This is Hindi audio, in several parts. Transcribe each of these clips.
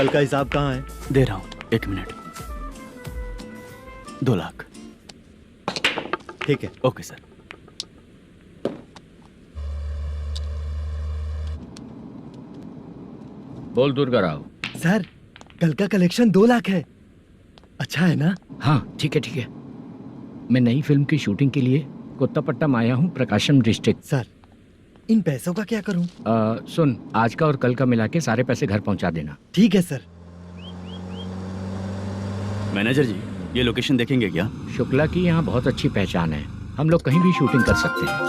कल का हिसाब कहाँ है? दे रहा हूँ, 1 मिनट। 2 लाख। ठीक है। Okay sir. बोल दुर्गा राव। सर कल का कलेक्शन 2 लाख है। अच्छा है ना? हाँ ठीक है ठीक है। मैं नई फिल्म की शूटिंग के लिए कोत्तापट्टम आया हूँ, प्रकाशम डिस्ट्रिक्ट। सर इन पैसों का क्या करूं? सुन, आज का और कल का मिला के सारे पैसे घर पहुँचा देना। ठीक है सर। मैनेजर जी, ये लोकेशन देखेंगे क्या? शुक्ला की यहाँ बहुत अच्छी पहचान है, हम लोग कहीं भी शूटिंग कर सकते हैं।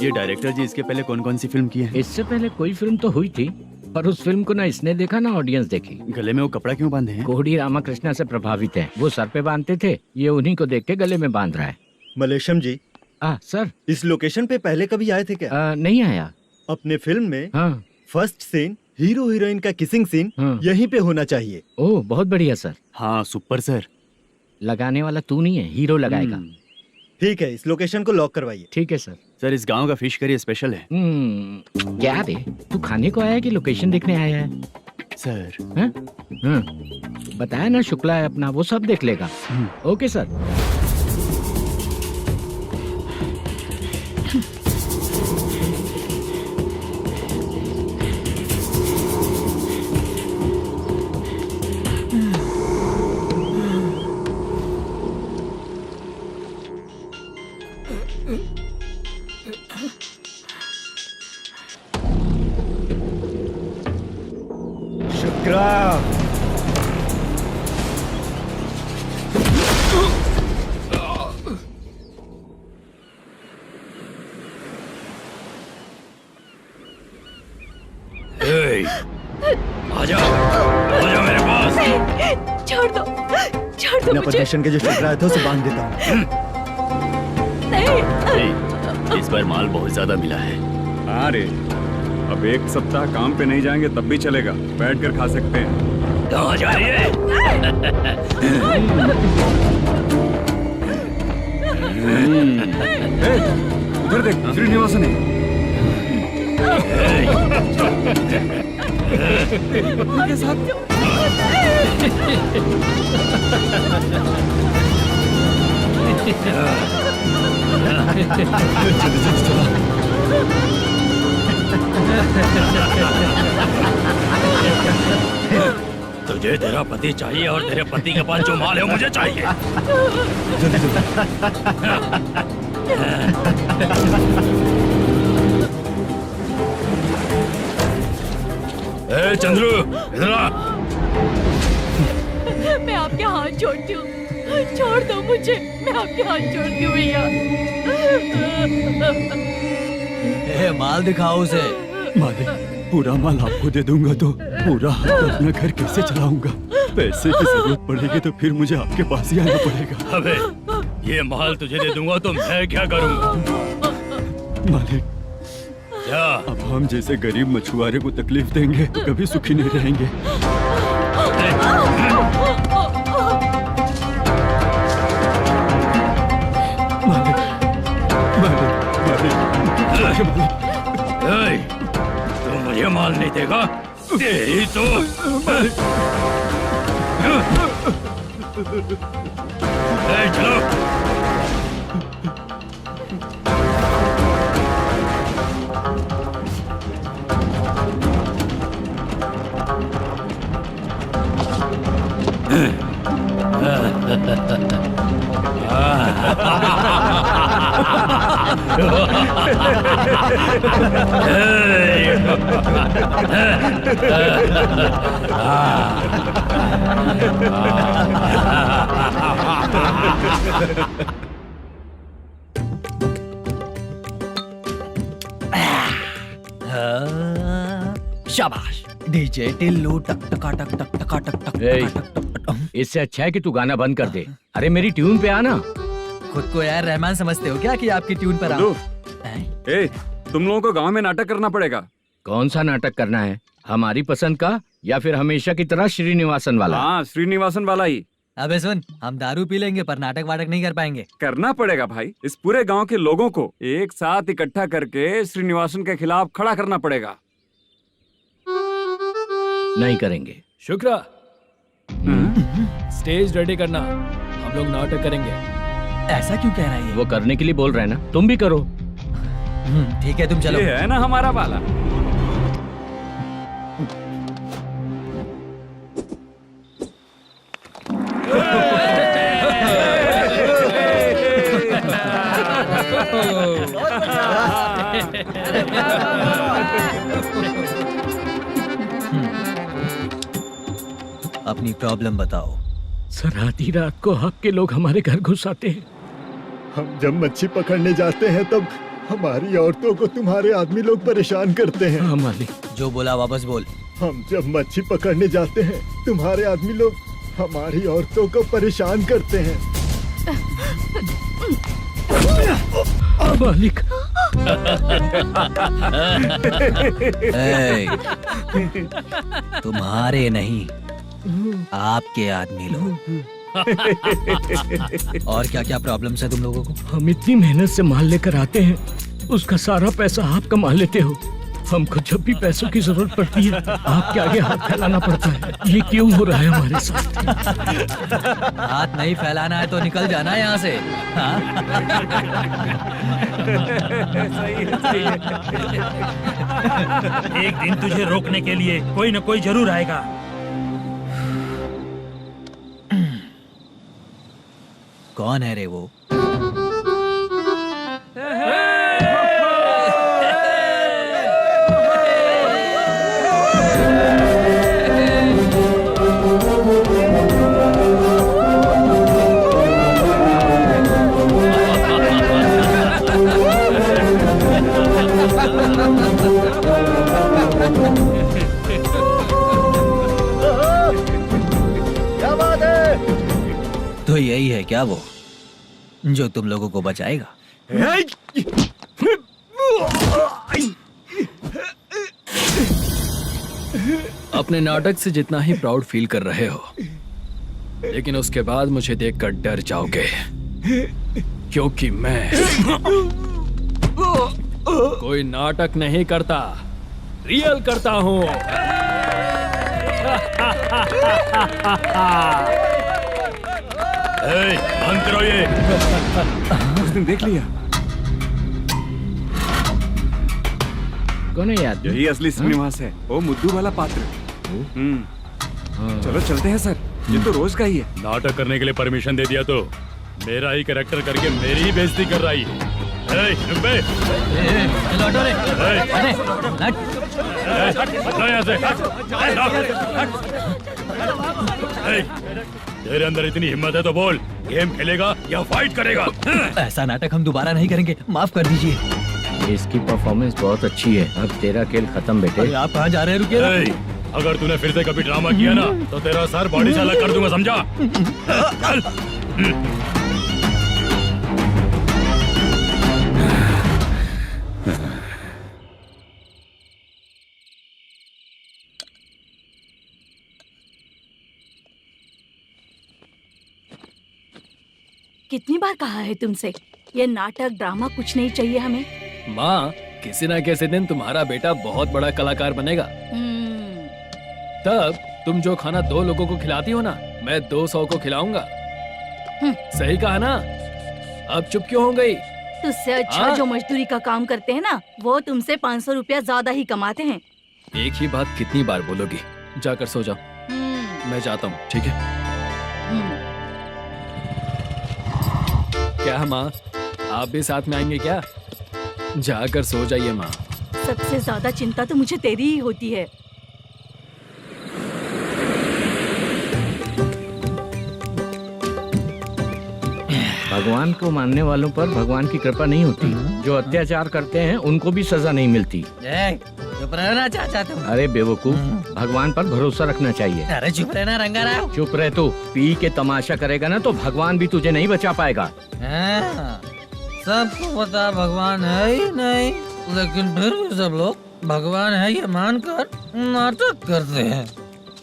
ये डायरेक्टर जी इसके पहले कौन कौन सी फिल्म की है? इससे पहले कोई फिल्म तो हुई थी, पर उस फिल्म को ना इसने देखा ना ऑडियंस देखी। गले में वो कपड़ा क्यों बांधे हैं? कोहड़ी रामाकृष्णा से प्रभावित है, वो सर पे बांधते थे, ये उन्हीं को देख के गले में बांध रहा है। मलेशम जी, सर इस लोकेशन पे पहले कभी आए थे क्या? नहीं आया। अपने फिल्म में हाँ। फर्स्ट सीन हीरो हीरोइन का किसिंग सीन यहीं पे होना चाहिए। ओह बहुत बढ़िया सर। हाँ सुपर सर। लगाने वाला तू नहीं है, हीरो लगाएगा। ठीक है, इस लोकेशन को लॉक करवाइए। ठीक है सर। सर इस गांव का फिश करी स्पेशल है। क्या रे, तू खाने को आया है कि लोकेशन देखने आया है? सर बताया ना, शुक्ला है अपना, वो सब देख लेगा। Okay sir. आजा मेरे पास। छोड़ दो मुझे। स्टेशन के जो शुक्ला है था उसे बांध देता हूँ। नहीं। इस बार माल बहुत ज्यादा मिला है। हाँ रे, अब 1 सप्ताह काम पे नहीं जाएंगे तब भी चलेगा, बैठ कर खा सकते हैं। कहाँ जा रही है? उधर देख, श्रीनिवासन है। उनके साथ तुझे तेरा पति चाहिए और तेरे पति के पास जो माल है वो मुझे चाहिए। ए चंद्रू, इधर आ। मैं आपके हाथ जोड़ती हूँ, छोड़ दो मुझे, मैं आपके हाथ जोड़ती हूँ भैया। माल दिखाओ उसे। मालिक, पूरा माल आपको दे दूंगा तो पूरा अपना घर कैसे चलाऊंगा? पैसे की जरूरत पड़ेगी तो फिर मुझे आपके पास ही आना पड़ेगा। अबे ये माल तुझे दे दूंगा तो मैं क्या करूंगा? मालिक, क्या अब हम जैसे गरीब मछुआरे को तकलीफ देंगे तो कभी सुखी नहीं रहेंगे। मालिक, मालिक, मालिक, तू मुझे माल नहीं देगा तेरी तो चलो। शाबाश। डीजे टिल्लू टक टका टक टक टका टक टक टक टक। इससे अच्छा है कि तू गाना बंद कर दे। अरे मेरी ट्यून पे आना। खुद को यार रहमान समझते हो क्या कि आपकी ट्यून पर आओ? ए, तुम लोगों को गांव में नाटक करना पड़ेगा। कौन सा नाटक करना है? हमारी पसंद का या फिर हमेशा की तरह श्रीनिवासन वाला? हाँ, श्रीनिवासन वाला ही। अबे सुन, हम दारू पी लेंगे पर नाटक वाटक नहीं कर पाएंगे। करना पड़ेगा भाई। इस पूरे गांव के लोगों को एक साथ इकट्ठा करके श्रीनिवासन के खिलाफ खड़ा करना पड़ेगा। नहीं करेंगे। शुक्रा, स्टेज रेडी करना, हम लोग नाटक करेंगे। ऐसा क्यों कह रहा है ये? वो करने के लिए बोल रहे हैं ना, तुम भी करो। ठीक है, तुम चलो। ये है ना हमारा वाला। अपनी प्रॉब्लम बताओ। सर, आधी रात को आपके लोग हमारे घर घुस आते हैं। हम जब मच्छी पकड़ने जाते हैं तब हमारी औरतों को तुम्हारे आदमी लोग परेशान करते हैं। हाँ मालिक। जो बोला वापस बोल। हम जब मच्छी पकड़ने जाते हैं तुम्हारे आदमी लोग हमारी औरतों को परेशान करते हैं। मालिक। ए, तुम्हारे नहीं, आपके आदमी लोग। और क्या क्या प्रॉब्लम्स है तुम लोगों को? हम इतनी मेहनत से माल लेकर आते हैं, उसका सारा पैसा आप कमा लेते हो। हमको जब भी पैसों की जरूरत पड़ती है आपके आगे हाथ फैलाना पड़ता है। ये क्यों हो रहा है हमारे साथ? हाथ नहीं फैलाना है तो निकल जाना है यहाँ से। हाँ? एक दिन तुझे रोकने के लिए कोई न कोई जरूर आएगा। कौन है रे वो? क्या बात है? तो यही है क्या वो जो तुम लोगों को बचाएगा? अपने नाटक से जितना ही प्राउड फील कर रहे हो, लेकिन उसके बाद मुझे देखकर डर जाओगे, क्योंकि मैं कोई नाटक नहीं करता, रियल करता हूँ। बंद करो ये। उसने देख लिया। कौन है याद? यही असली श्रीनिवास है, वो मुद्दू वाला पात्र। चलो चलते हैं सर, ये तो रोज का ही है। नाटक करने के लिए परमिशन दे दिया तो मेरा ही कैरेक्टर करके मेरी ही बेइज्जती कर रही है। रुक बे। लौटो रे। हटो यहाँ से। तेरे अंदर इतनी हिम्मत है तो बोल, गेम खेलेगा या फाइट करेगा? ऐसा नाटक हम दोबारा नहीं करेंगे, माफ कर दीजिए। इसकी परफॉर्मेंस बहुत अच्छी है। अब तेरा खेल खत्म बेटे। अरे आप कहाँ जा रहे हैं? रुकिए। अगर तूने फिर से कभी ड्रामा किया ना तो तेरा सर बॉडी से अलग कर दूंगा, समझा? चल। कितनी बार कहा है तुमसे, ये नाटक ड्रामा कुछ नहीं चाहिए हमें। माँ, किसी ना किसी दिन तुम्हारा बेटा बहुत बड़ा कलाकार बनेगा। तब तुम जो खाना 2 लोगों को खिलाती हो ना, मैं 200 को खिलाऊंगा। सही कहा ना? अब चुप क्यों हो गई? तुझसे अच्छा जो मजदूरी का काम करते हैं ना, वो तुमसे 500 रुपया ज्यादा ही कमाते हैं। एक ही बात कितनी बार बोलोगी? जाकर सो जाओ, मैं जाता हूँ, ठीक है? क्या माँ, आप भी साथ में आएंगे क्या? जाकर सो जाइए माँ। सबसे ज्यादा चिंता तो मुझे तेरी ही होती है। भगवान को मानने वालों पर भगवान की कृपा नहीं होती। जो अत्याचार करते हैं उनको भी सजा नहीं मिलती। चुप रहना चाचा तुम। अरे बेवकूफ, भगवान पर भरोसा रखना चाहिए। अरे चुप रहना रंगा राव। चुप रह तू। पी के तमाशा करेगा ना तो भगवान भी तुझे नहीं बचा पाएगा। सबको पता भगवान है ही नहीं, लेकिन फिर भी सब लोग भगवान है ये मानकर नाटक करते हैं।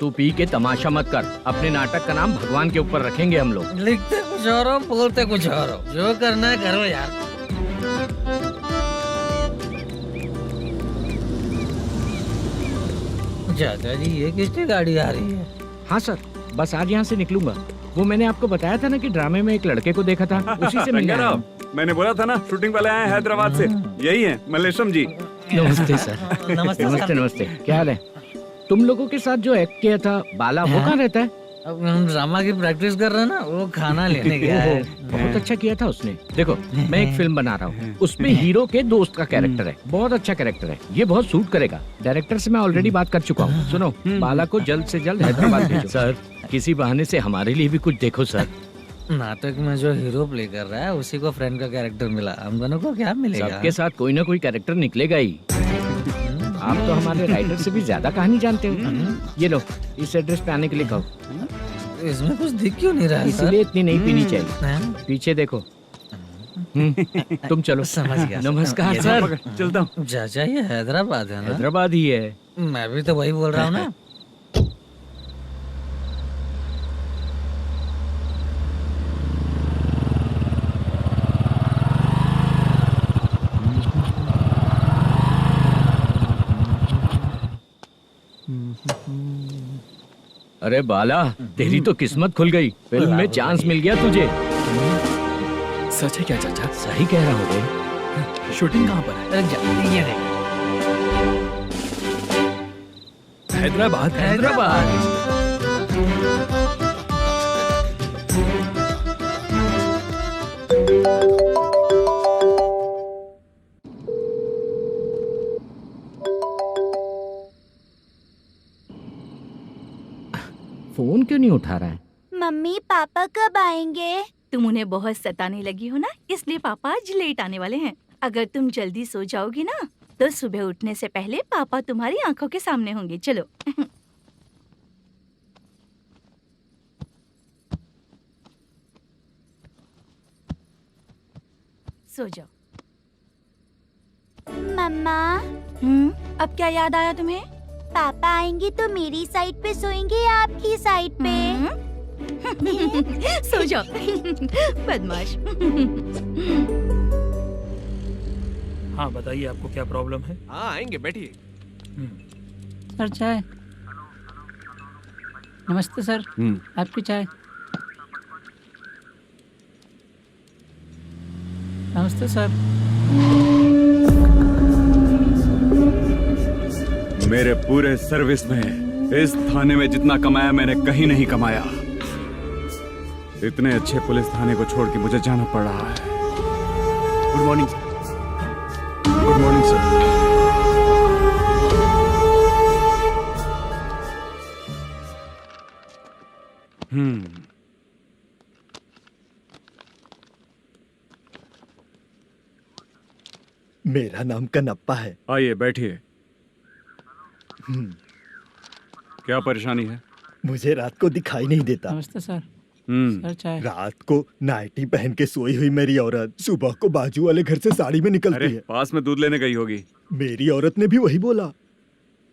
तू पी के तमाशा मत कर। अपने नाटक का नाम भगवान के ऊपर रखेंगे हम लोग। लिखते कुछ और हो, बोलते कुछ और हो, जो करना है करो यार। चाचा जी, ये किसकी गाड़ी आ रही है? हाँ सर, बस आज यहाँ से निकलूंगा। वो मैंने आपको बताया था ना कि ड्रामे में एक लड़के को देखा था, उसी से मिलने आया हूँ। मैंने बोला था ना, शूटिंग वाले आए हैं हैदराबाद से। यही है मल्लेश्वरम जी। नमस्ते सर। नमस्ते नमस्ते सर। नमस्ते, क्या हाल है? तुम लोगों के साथ जो एक्ट किया था बाला, वो कहाँ रहता है? अब हम ड्रामा की प्रैक्टिस कर रहे हैं ना, वो खाना लेने गया है। बहुत अच्छा किया था उसने। देखो, मैं एक फिल्म बना रहा हूँ, उसमें हीरो के दोस्त का कैरेक्टर है। बहुत अच्छा कैरेक्टर है, ये बहुत सूट करेगा। डायरेक्टर से मैं ऑलरेडी बात कर चुका हूँ। सुनो, बाला को जल्द से जल्द हैदराबाद भेजो। सर, किसी बहाने से हमारे लिए भी कुछ देखो सर। नाटक में जो हीरो प्ले कर रहा है उसी को फ्रेंड का कैरेक्टर मिला, हम दोनों को क्या मिलेगा? सबके साथ कोई ना कोई कैरेक्टर निकलेगा ही। आप तो हमारे राइटर से भी ज्यादा कहानी जानते हो। ये लो, इस एड्रेस पे आने के लिए कहो। इसमें कुछ दिख क्यों नहीं रहा है सर? इसलिए इतनी नहीं पीनी चाहिए। हैं? पीछे देखो। तुम चलो। समझ गया। नमस्कार ये सर। चलता हूँ। चाचा, ये हैदराबाद है ना? हैदराबाद ही है। मैं भी तो वही बोल रहा हूँ ना। अरे बाला, तेरी तो किस्मत खुल गई। फिल्म में चांस मिल गया तुझे। सच है क्या चाचा? सही कह रहा हो बे। शूटिंग कहाँ पर है? अरे ये देख। हैदराबाद। हैदराबाद। फोन क्यों नहीं उठा रहा है? मम्मी पापा कब आएंगे? तुम उन्हें बहुत सताने लगी हो ना, इसलिए पापा आज लेट आने वाले हैं। अगर तुम जल्दी सो जाओगी ना, तो सुबह उठने से पहले पापा तुम्हारी आंखों के सामने होंगे। चलो। सो जाओ। मम्मा, अब क्या याद आया तुम्हें? पापा आएंगे तो मेरी साइड पे सोएंगे या आपकी साइड पे? सो जाओ। बदमाश। हाँ बताइए, आपको क्या प्रॉब्लम है? हाँ आएंगे, बैठिए। सर चाय। नमस्ते सर, आपकी चाय। नमस्ते सर। मेरे पूरे सर्विस में इस थाने में जितना कमाया मैंने कहीं नहीं कमाया। इतने अच्छे पुलिस थाने को छोड़ के मुझे जाना पड़ रहा है। Good morning sir. Good morning sir. मेरा नाम कनप्पा है। आइए बैठिए। क्या परेशानी है? मुझे रात को दिखाई नहीं देता। नमस्ते सर। सर चाय। रात को नाइटी पहन के सोई हुई मेरी औरत सुबह को बाजू वाले घर से साड़ी में निकलती अरे है। पास में दूध लेने गई होगी। मेरी औरत ने भी वही बोला।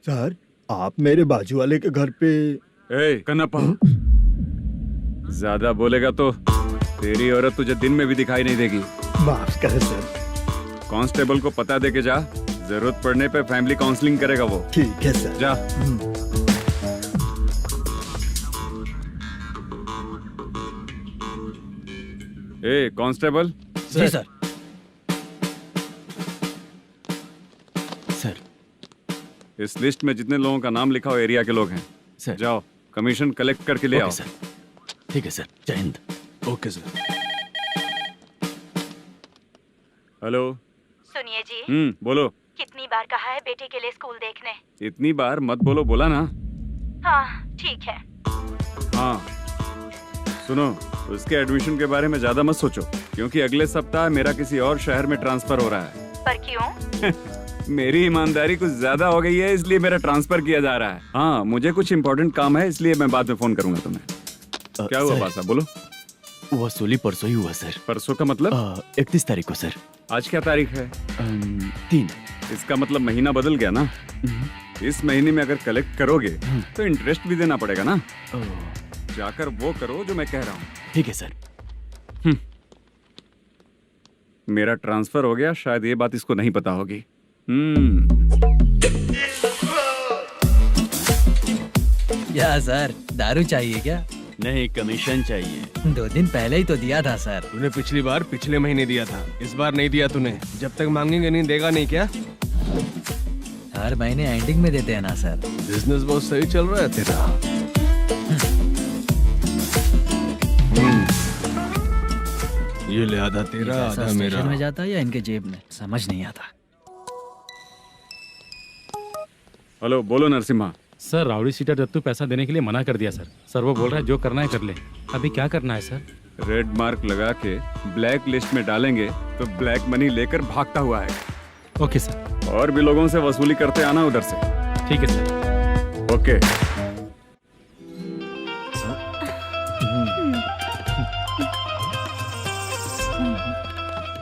सर, आप मेरे बाजू वाले के घर पे। ए कन्नप्पा, ज्यादा बोलेगा तो तेरी औरत तुझे दिन में भी दिखाई नहीं देगी। माफ करें सर। कांस्टेबल को पता दे के जा, जरूरत पड़ने पे फैमिली काउंसलिंग करेगा वो। ठीक है सर। जा। ए कांस्टेबल। जी सर। सर। इस लिस्ट में जितने लोगों का नाम लिखा हो एरिया के लोग हैं। सर। जाओ कमीशन कलेक्ट करके ले आओ। सर। ठीक है सर, जय हिंद। Okay sir. हेलो। सुनिए जी, बोलो। कितनी बार कहा है बेटे के लिए स्कूल देखने? इतनी बार मत बोलो, बोला ना। हाँ ठीक है। हाँ सुनो, उसके एडमिशन के बारे में ज्यादा मत सोचो, क्योंकि अगले सप्ताह मेरा किसी और शहर में ट्रांसफर हो रहा है। पर क्यों? मेरी ईमानदारी कुछ ज्यादा हो गई है, इसलिए मेरा ट्रांसफर किया जा रहा है। हाँ मुझे कुछ इम्पोर्टेंट काम है, इसलिए मैं बाद में फोन करूंगा तुम्हें। क्या हुआ बासा, बोलो। वसूली परसों ही हुआ सर। परसों का मतलब? 31 तारीख को सर। आज क्या तारीख है? 3। इसका मतलब महीना बदल गया ना। इस महीने में अगर कलेक्ट करोगे तो इंटरेस्ट भी देना पड़ेगा ना। ओह, जाकर वो करो जो मैं कह रहा हूँ। ठीक है सर। मेरा ट्रांसफर हो गया, शायद ये बात इसको नहीं पता होगी। क्या सर, दारू चाहिए क्या? नहीं, कमीशन चाहिए। 2 दिन पहले ही तो दिया था सर। तूने पिछली बार पिछले महीने दिया था, इस बार नहीं दिया तूने। जब तक मांगेंगे नहीं देगा नहीं क्या? हर महीने एंडिंग में देते हैं ना सर। बिजनेस बहुत सही चल रहा है तेरा। ये ले आधा तेरा, पैसा आधा मेरा। स्टेशन में जाता है या इनके जेब में, समझ नहीं आता। हेलो, बोलो Narasimha. Sir, rowdy seater Dattu पैसा देने के लिए मना कर दिया सर। सर वो बोल रहा है जो करना है कर ले। अभी क्या करना है सर? रेड मार्क लगा के ब्लैक लिस्ट में डालेंगे तो ब्लैक मनी लेकर भागता हुआ है। Okay sir. और भी लोगों से वसूली करते आना उधर से। ठीक है सर। ओके।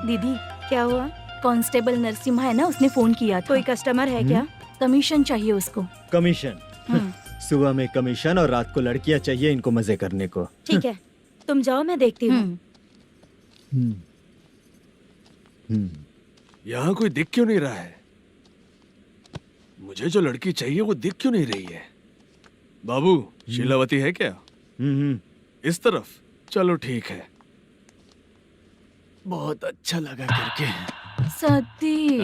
दीदी क्या हुआ? कांस्टेबल नरसिम्हा है ना, उसने फोन किया था। कोई कस्टमर है क्या? कमीशन चाहिए उसको। कमीशन? सुबह में कमीशन और रात को लड़कियां चाहिए इनको मजे करने को। ठीक है, तुम जाओ, मैं देखती हूँ। यहाँ कोई दिख क्यों नहीं रहा है? मुझे जो लड़की चाहिए वो दिख क्यों नहीं रही है? बाबू, शीलावती है क्या? इस तरफ? चलो ठीक है। बहुत अच्छा लगा करके। सती,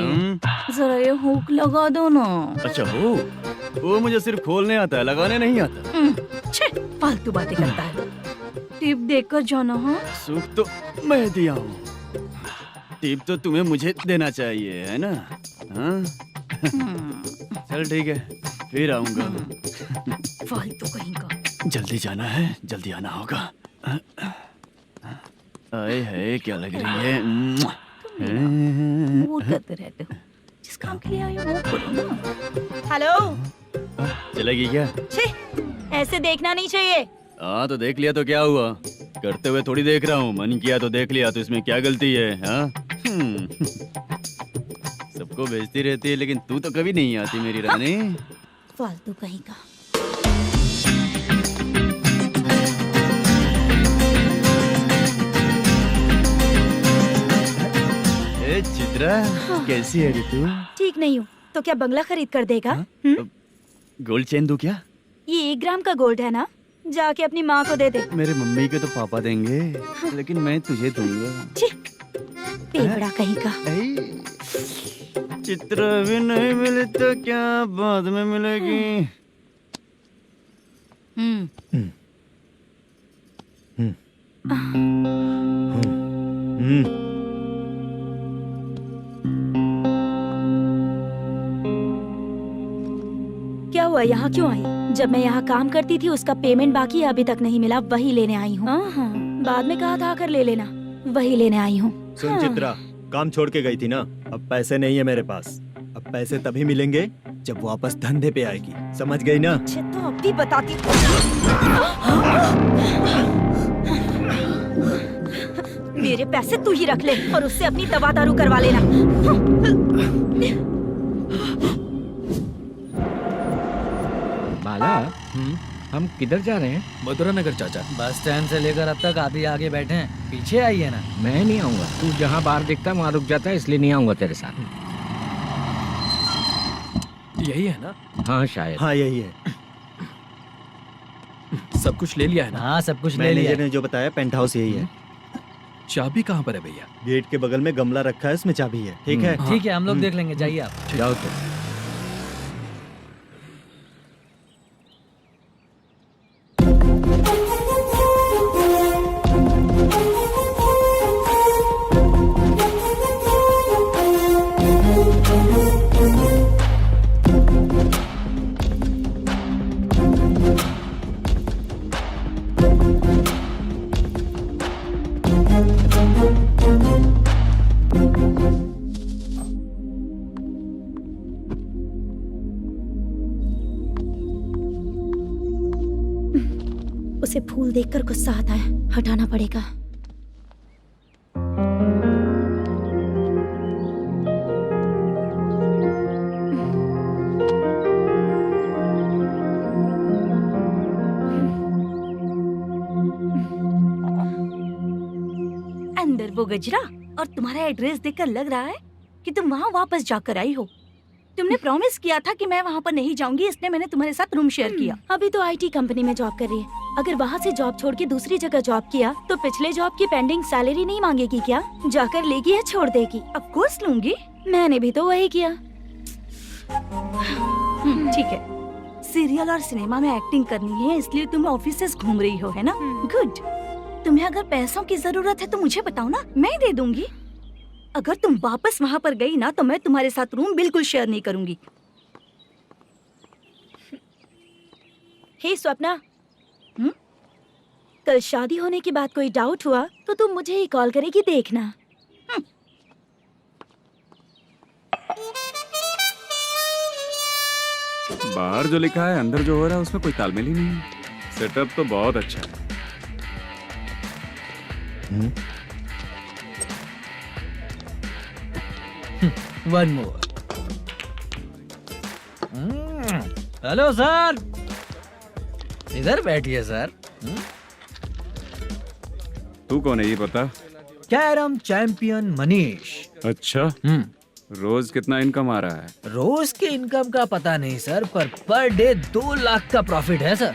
जरा ये हुक लगा दो ना। अच्छा, वो मुझे सिर्फ खोलने आता है, लगाने नहीं आता। छे, फालतू बातें करता है। टिप देकर जाना। हाँ, सुख तो मैं दिया हूँ, टिप तो तुम्हें मुझे देना चाहिए, है ना? हाँ? चल ठीक है, फिर आऊंगा। फालतू कहीं का। जल्दी जाना है, जल्दी आना होगा। आए है, क्या लग रही है? वो करते रहते हो। जिस काम के लिए आए हो वो करो ना। हेलो, चलेगी क्या? छी, ऐसे देखना नहीं चाहिए। हाँ तो देख लिया तो क्या हुआ? करते हुए थोड़ी देख रहा हूँ, मन किया तो देख लिया, तो इसमें क्या गलती है? हाँ? सबको भेजती रहती है लेकिन तू तो कभी नहीं आती मेरी रानी। फालतू कहीं का। ए चित्रा, कैसी है रे तू? ठीक नहीं हूँ तो क्या बंगला खरीद कर देगा? गोल्ड चेन दूं क्या? ये 1 ग्राम का गोल्ड है ना, जाके अपनी माँ को दे दे। मेरे मम्मी के तो पापा देंगे, लेकिन मैं तुझे दूंगा। छी, पेवड़ा कहीं का। चित्रा भी नहीं मिली तो क्या बाद में मिलेगी? क्या हुआ, यहाँ क्यों आई? जब मैं यहाँ काम करती थी उसका पेमेंट बाकी है, अभी तक नहीं मिला, वही लेने आई हूँ। बाद में कहा था आकर ले लेना, वही लेने आई हूँ। सुन चित्रा, काम छोड़ के गई थी ना, अब पैसे नहीं है मेरे पास। अब पैसे तभी मिलेंगे जब वापस धंधे पे आएगी, समझ गई ना? अच्छा तो अब भी बताती। मेरे पैसे तू ही रख ले और उससे अपनी दवा दारू करवा लेना। बाला, हम किधर जा रहे हैं? मथुरा नगर चाचा। बस स्टैंड से लेकर अब तक आप ही आगे बैठे हैं, पीछे आइए ना। मैं नहीं आऊंगा, तू जहाँ बाहर दिखता वहाँ रुक जाता है, इसलिए नहीं आऊंगा तेरे साथ। यही है ना? हाँ शायद। हाँ यही है। सब कुछ ले लिया है ना? हाँ सब कुछ ले लिया। मैनेजर ने जो बताया पेंट हाउस यही है। चाबी कहाँ पर है भैया? गेट के बगल में गमला रखा है, उसमें चाबी है। ठीक है? ठीक है, हम लोग देख लेंगे, जाइए आप। जाओ तो। उसे फूल देखकर गुस्सा आता है, हटाना पड़ेगा। गजरा, और तुम्हारा एड्रेस देखकर लग रहा है कि तुम वहाँ वापस जाकर आई हो। तुमने प्रॉमिस किया था कि मैं वहाँ पर नहीं जाऊंगी, इसलिए मैंने तुम्हारे साथ रूम शेयर किया। अभी तो आईटी कंपनी में जॉब कर रही है। अगर वहाँ से जॉब छोड़ के दूसरी जगह जॉब किया तो पिछले जॉब की पेंडिंग सैलरी नहीं मांगेगी क्या? जाकर लेगी या छोड़ देगी? ऑफ कोर्स लूंगी। मैंने भी तो वही किया। ठीक है, सीरियल और सिनेमा में एक्टिंग करनी है, इसलिए तुम ऑफिसेस घूम रही हो, है ना? गुड। तुम्हें अगर पैसों की जरूरत है तो मुझे बताओ ना, मैं दे दूंगी। अगर तुम वापस वहाँ पर गई ना तो मैं तुम्हारे साथ रूम बिल्कुल शेयर नहीं करूंगी। हे स्वप्ना, कल शादी होने की बात कोई डाउट हुआ तो तुम मुझे ही कॉल करेगी, देखना। बाहर जो लिखा है अंदर जो हो रहा है उसमें कोई तालमेल ही नहीं है। सेटअप तो बहुत अच्छा है। One more. हेलो सर, इधर बैठिए सर। तू कौन है ये बता? Carrom champion Manish. अच्छा, रोज कितना इनकम आ रहा है? रोज के इनकम का पता नहीं सर, पर डे 2 लाख का प्रॉफिट है सर।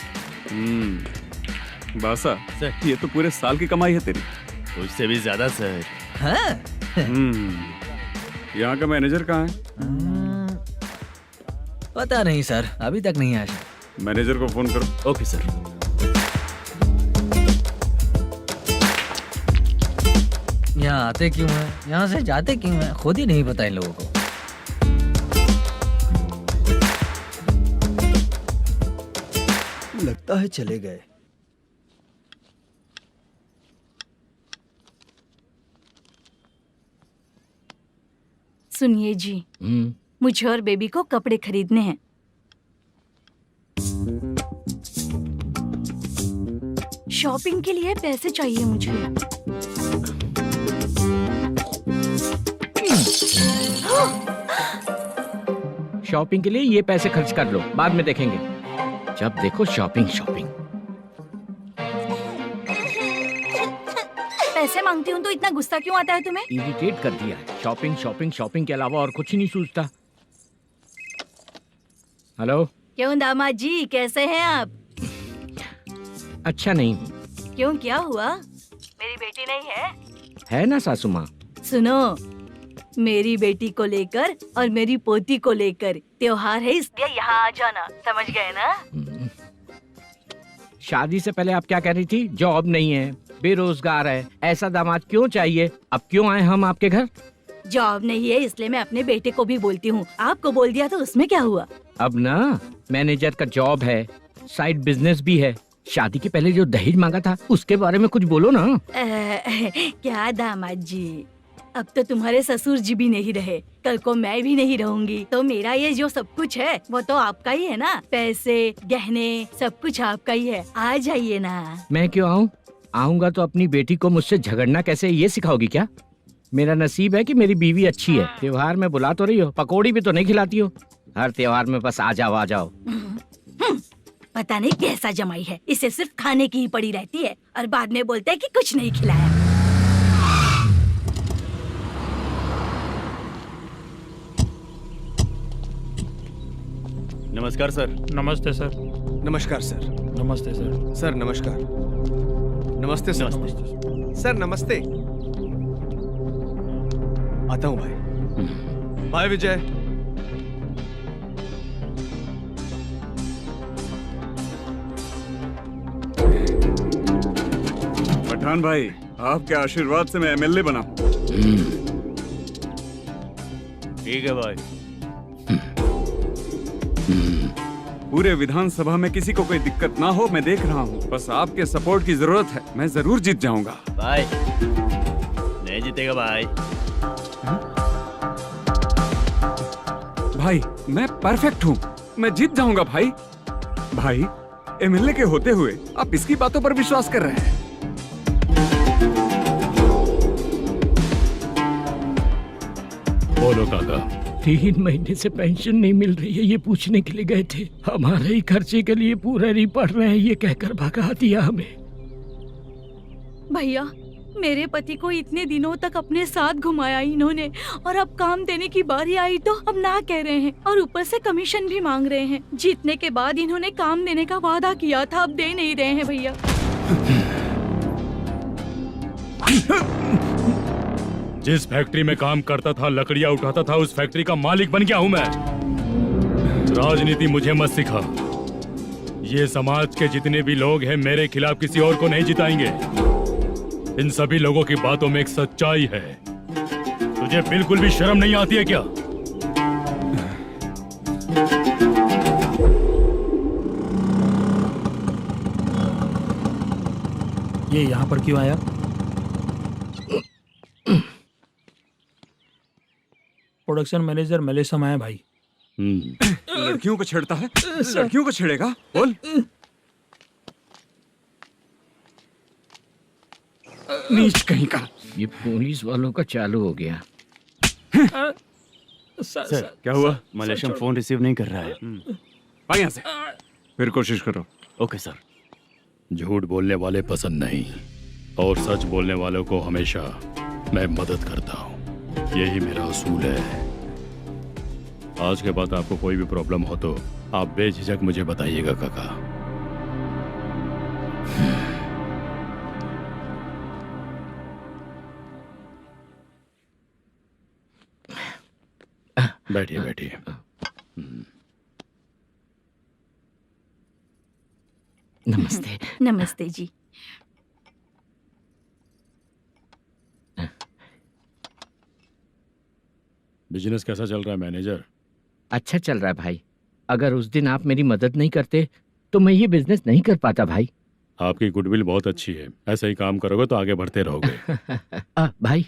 बासा सर, ये तो पूरे साल की कमाई है तेरी। उससे भी ज्यादा सर। हाँ? यहाँ का मैनेजर कहाँ है? पता नहीं सर, अभी तक नहीं आया। मैनेजर को फोन करो। Okay sir. यहाँ आते क्यों हैं, यहाँ से जाते क्यों हैं, खुद ही नहीं पता इन लोगों को। लगता है चले गए। सुनिए जी, मुझे और बेबी को कपड़े खरीदने हैं। शॉपिंग के लिए पैसे चाहिए मुझे। शॉपिंग के लिए ये पैसे खर्च कर लो, बाद में देखेंगे। जब देखो शॉपिंग शॉपिंग। पैसे मांगती हूँ तो इतना गुस्सा क्यों आता है तुम्हें? इरिटेट कर दिया है। शॉपिंग शॉपिंग शॉपिंग के अलावा और कुछ नहीं सूझता। हेलो। क्यों दामाद जी, कैसे हैं आप? अच्छा नहीं। क्यों, क्या हुआ? मेरी बेटी नहीं है? है ना सासू माँ। सुनो, मेरी बेटी को लेकर और मेरी पोती को लेकर त्योहार है, इसलिए यहाँ आ जाना, समझ गए ना? शादी से पहले आप क्या कह रही थी? जॉब नहीं है, बेरोजगार है, ऐसा दामाद क्यों चाहिए? अब क्यों आए हम आपके घर? जॉब नहीं है इसलिए मैं अपने बेटे को भी बोलती हूँ। आपको बोल दिया तो उसमें क्या हुआ? अब ना मैनेजर का जॉब है, साइड बिजनेस भी है। शादी के पहले जो दहेज मांगा था उसके बारे में कुछ बोलो ना। क्या दामाद जी, अब तो तुम्हारे ससुर जी भी नहीं रहे, कल को मैं भी नहीं रहूंगी, तो मेरा ये जो सब कुछ है वो तो आपका ही है ना। पैसे, गहने, सब कुछ आपका ही है। आ जाइए ना। मैं क्यों आऊँ? आऊंगा तो अपनी बेटी को मुझसे झगड़ना कैसे ये सिखाओगी क्या? मेरा नसीब है कि मेरी बीवी अच्छी है। त्योहार में बुला तो रही हो, पकौड़ी भी तो नहीं खिलाती हो। हर त्योहार में बस आ जाओ आ जाओ। पता नहीं कैसा जमाई है, इसे सिर्फ खाने की ही पड़ी रहती है और बाद में बोलते हैं कि कुछ नहीं खिलाया। नमस्कार सर। नमस्ते सर। नमस्कार सर। नमस्ते सर। सर नमस्कार। नमस्ते सर। सर नमस्ते। आता हूँ भाई। बाय विजय। पठान भाई, आपके आशीर्वाद से मैं एमएलए बना। ठीक है भाई। पूरे विधानसभा में किसी को कोई दिक्कत ना हो, मैं देख रहा हूँ। बस आपके सपोर्ट की जरूरत है, मैं जरूर जीत जाऊंगा। भाई नहीं जीतेगा भाई। भाई मैं परफेक्ट हूँ, मैं जीत जाऊंगा भाई। भाई एमएलए के होते हुए आप इसकी बातों पर विश्वास कर रहे हैं? बोलो काका। 3 महीने से पेंशन नहीं मिल रही है, ये पूछने के लिए गए थे। हमारे ही खर्चे के लिए पूरा नहीं पड़ रहे हैं, ये कहकर भगा दिया हमें। भैया मेरे पति को इतने दिनों तक अपने साथ घुमाया इन्होंने, और अब काम देने की बारी आई तो अब ना कह रहे हैं, और ऊपर से कमीशन भी मांग रहे हैं। जीतने के बाद इन्होंने काम देने का वादा किया था, अब दे नहीं रहे हैं भैया। जिस फैक्ट्री में काम करता था, लकड़ियां उठाता था, उस फैक्ट्री का मालिक बन गया हूं मैं। राजनीति मुझे मत सिखा। ये समाज के जितने भी लोग हैं मेरे खिलाफ किसी और को नहीं जिताएंगे। इन सभी लोगों की बातों में एक सच्चाई है। तुझे बिल्कुल भी शर्म नहीं आती है क्या? ये यहाँ पर क्यों आया? प्रोडक्शन मैनेजर मलेशम आया भाई। लड़कियों को छेड़ता है, लड़कियों को छेड़ेगा? बोल। नीच कहीं का। ये पुलिस वालों का चालू हो गया। सर क्या हुआ? मलेशियन फोन रिसीव नहीं कर रहा है। आ यहाँ से। फिर कोशिश करो। Okay sir. झूठ बोलने वाले पसंद नहीं, और सच बोलने वालों को हमेशा मैं मदद करता हूँ। यही मेरा असूल है। आज के बाद आपको कोई भी प्रॉब्लम हो तो आप बेझिझक मुझे बताइएगा काका। बैठिए बैठिए। नमस्ते। नमस्ते जी। बिजनेस कैसा चल रहा है मैनेजर? अच्छा चल रहा है भाई। अगर उस दिन आप मेरी मदद नहीं करते तो मैं ये बिजनेस नहीं कर पाता भाई। आपकी गुडविल बहुत अच्छी है। ऐसा ही काम करोगे तो आगे बढ़ते रहोगे। भाई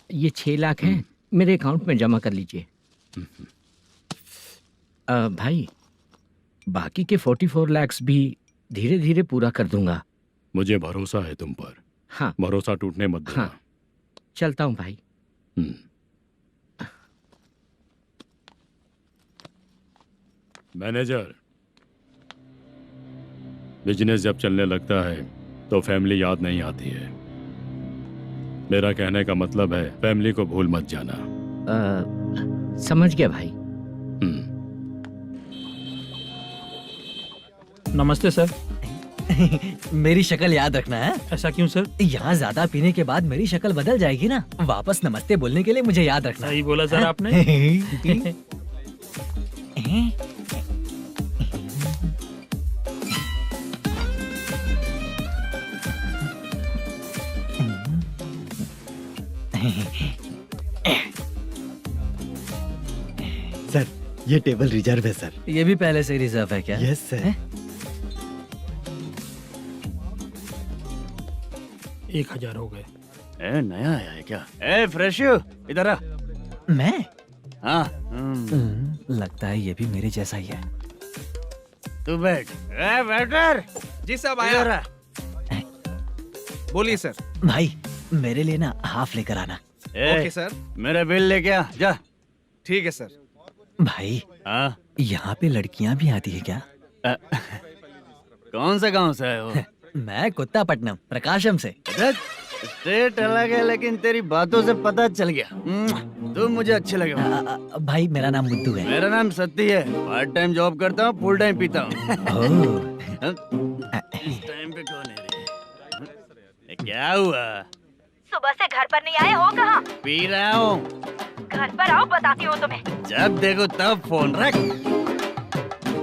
ये 6 लाख हैं, मेरे अकाउंट में जमा कर लीजिए। भाई बाकी के 44 लाख भी धीरे धीरे पूरा कर दूंगा। मुझे भरोसा है तुम पर। हाँ। भरोसा टूटने मत देना। हाँ। चलता हूँ भाई। मैनेजर, बिजनेस जब चलने लगता है तो फैमिली याद नहीं आती है। मेरा कहने का मतलब है फैमिली को भूल मत जाना। समझ गया भाई। नमस्ते सर। मेरी शक्ल याद रखना है। ऐसा क्यों सर? यहाँ ज्यादा पीने के बाद मेरी शक्ल बदल जाएगी ना। वापस नमस्ते बोलने के लिए मुझे याद रखना। सही बोला सर आपने। सर ये टेबल रिजर्व है सर। ये भी पहले से रिजर्व है क्या? Yes sir. 1000 हो गए। नया आया है क्या? फ्रेश इधर आ। मैं? हाँ। लगता है ये भी मेरे जैसा ही है। तू बैठ। वेटर। जी साहब आया। बोलिए सर। भाई मेरे लिए ना हाफ लेकर आना। Okay sir. मेरा बिल लेके आ जा। ठीक है सर। भाई यहाँ पे लड़कियाँ भी आती है क्या? कौन सा गांव से है वो? मैं कुत्तापट्टनम प्रकाशम से। स्टेट अलग है लेकिन तेरी बातों से पता चल गया। तुम मुझे अच्छे लगे। भाई मेरा नाम मुद्दू है। मेरा नाम सत्ती है। पार्ट टाइम जॉब करता हूँ, फुल टाइम पीता हूँ। इस टाइम पे कौन है रे? क्या हुआ? सुबह से घर पर नहीं आए हो? कहाँ? पी रहा हूँ। घर पर आओ, बताती हूँ तुम्हें। जब देखो तब फोन रख।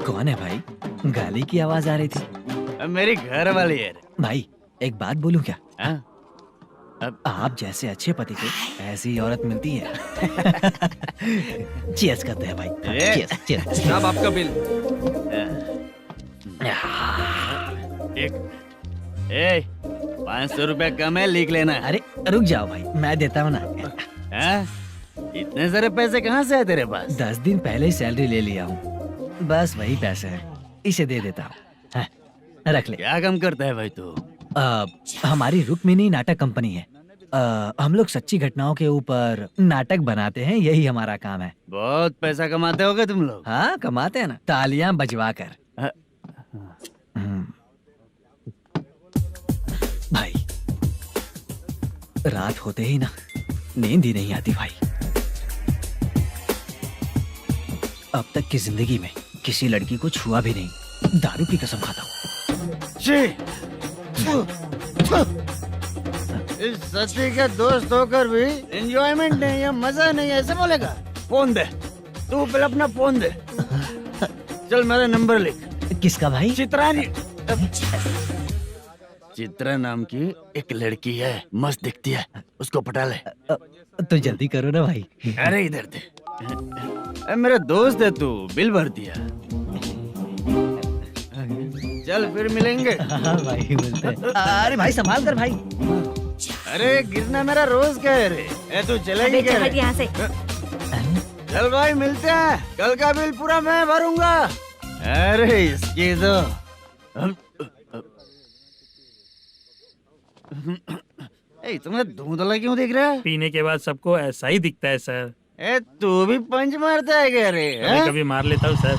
कौन है भाई? गाली की आवाज आ रही थी। मेरी घर वाली है। भाई एक बात बोलूं क्या? अब आप जैसे अच्छे पति को ऐसी औरत मिलती है। चीयर्स करते हैं भाई। Cheers cheers. साहब आपका बिल। एक 500 रुपया कम है, लिख लेना। अरे रुक जाओ भाई, मैं देता हूँ ना। इतने सारे पैसे कहाँ से है तेरे पास? 10 दिन पहले ही सैलरी ले लिया हूँ। बस वही पैसे हैं, इसे दे देता हूँ। रख ले। क्या काम करता है भाई तू? हमारी रुक्मिनी नाटक कंपनी है। हम लोग सच्ची घटनाओं के ऊपर नाटक बनाते हैं, यही हमारा काम है। बहुत पैसा कमाते होगे तुम लोग। हाँ कमाते हैं ना, तालियां बजवा कर। रात होते ही ना नींद ही नहीं आती भाई। अब तक की जिंदगी में किसी लड़की को छुआ भी नहीं, दारू की कसम खाता हूँ। इस सच्ची के दोस्त होकर भी एंजॉयमेंट नहीं है, मजा नहीं है, ऐसे बोलेगा? फोन दे, तू पहले अपना फोन दे। चल मेरा नंबर लिख। किसका भाई? चित्रानी। चित्रा नाम की एक लड़की है, मस्त दिखती है, उसको पटा ले। तो जल्दी करो ना भाई। अरे इधर दे। अरे मेरा दोस्त है तू, बिल भर दिया। चल फिर मिलेंगे। हाँ भाई मिलते हैं। अरे भाई संभाल कर भाई। अरे गिरना मेरा रोज का है रे। ए तू चलेगी क्या रे? यहाँ से। चल भाई मिलते हैं, कल का बिल पूरा मैं भरूंगा। अरे इसकी तो तुम्हें धुंधला क्यों दिख रहा है? पीने के बाद सबको ऐसा ही दिखता है सर। ए तू भी पंच मारता है क्या रे? कभी कभी मार लेता हूँ सर।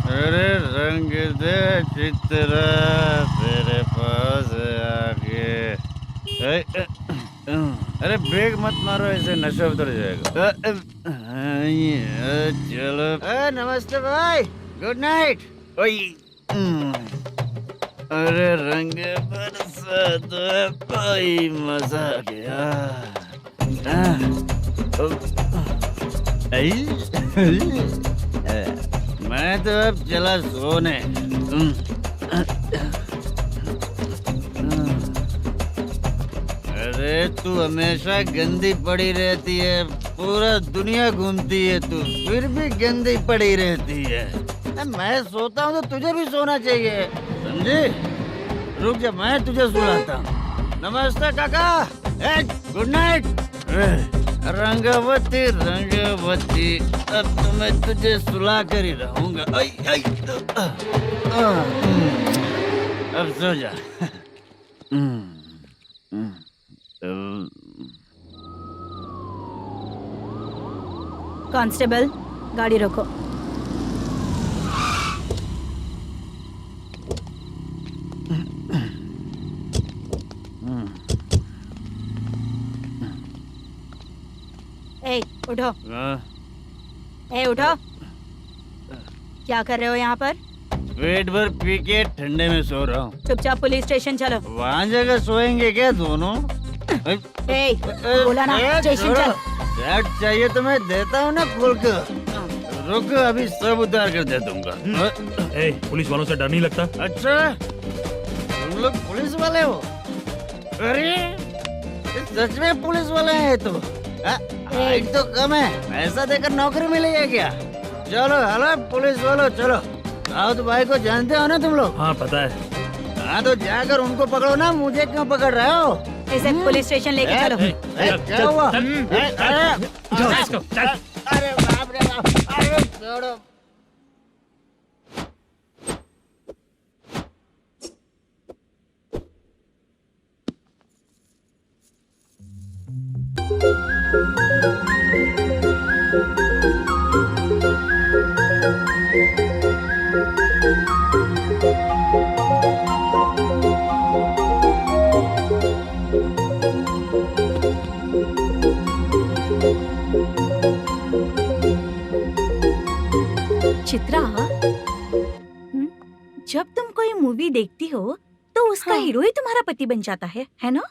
अरे रंग दे चित्रा तेरे पास आके। अरे ब्रेक मत मारो, ऐसे नशा उतर जाएगा। चलो। नमस्ते भाई, गुड नाइट। अरे रंग बरसात भाई, मजा आ गया। मैं तो अब चला सोने। अरे तू हमेशा गंदी पड़ी रहती है, पूरा दुनिया घूमती है तू, फिर भी गंदी पड़ी रहती है। मैं सोता हूँ तो तुझे भी सोना चाहिए, समझे? रुक जा, मैं तुझे सुलाता हूँ। नमस्ते काका, गुड नाइट। रंगवती रंगवती, अब तो मैं तुझे सुला कर ही रहूंगा। अब सो जा। कांस्टेबल, गाड़ी रोको। ए, उठो। ए, उठो। क्या कर रहे हो यहाँ पर? पेट भर पी के ठंडे में सो रहा हूँ। चुपचाप पुलिस स्टेशन चलो। वहाँ जगह सोएंगे क्या दोनों? ए, बोला ना स्टेशन चल। शर्ट चाहिए तो मैं देता हूँ ना खोल कर। रुक, अभी सब उतार कर दे दूंगा। ए, पुलिस वालों से डर नहीं लगता? अच्छा, तुम लोग पुलिस वाले हो? अरे सच में पुलिस वाले हैं तो? हाइट तो कम है, पैसा देकर नौकरी मिलेगी क्या? चलो हेलो पुलिस वालों, चलो। राउत भाई को जानते हो ना तुम लोग? हाँ पता है। हाँ तो जाकर उनको पकड़ो ना, मुझे क्यों पकड़ रहे हो? इसे पुलिस स्टेशन लेके चलो। क्या हुआ? चल। अरे बाप रे बाप, अरे छोड़ो। चित्रा, जब तुम कोई मूवी देखती हो तो उसका हीरो ही तुम्हारा पति बन जाता है ना?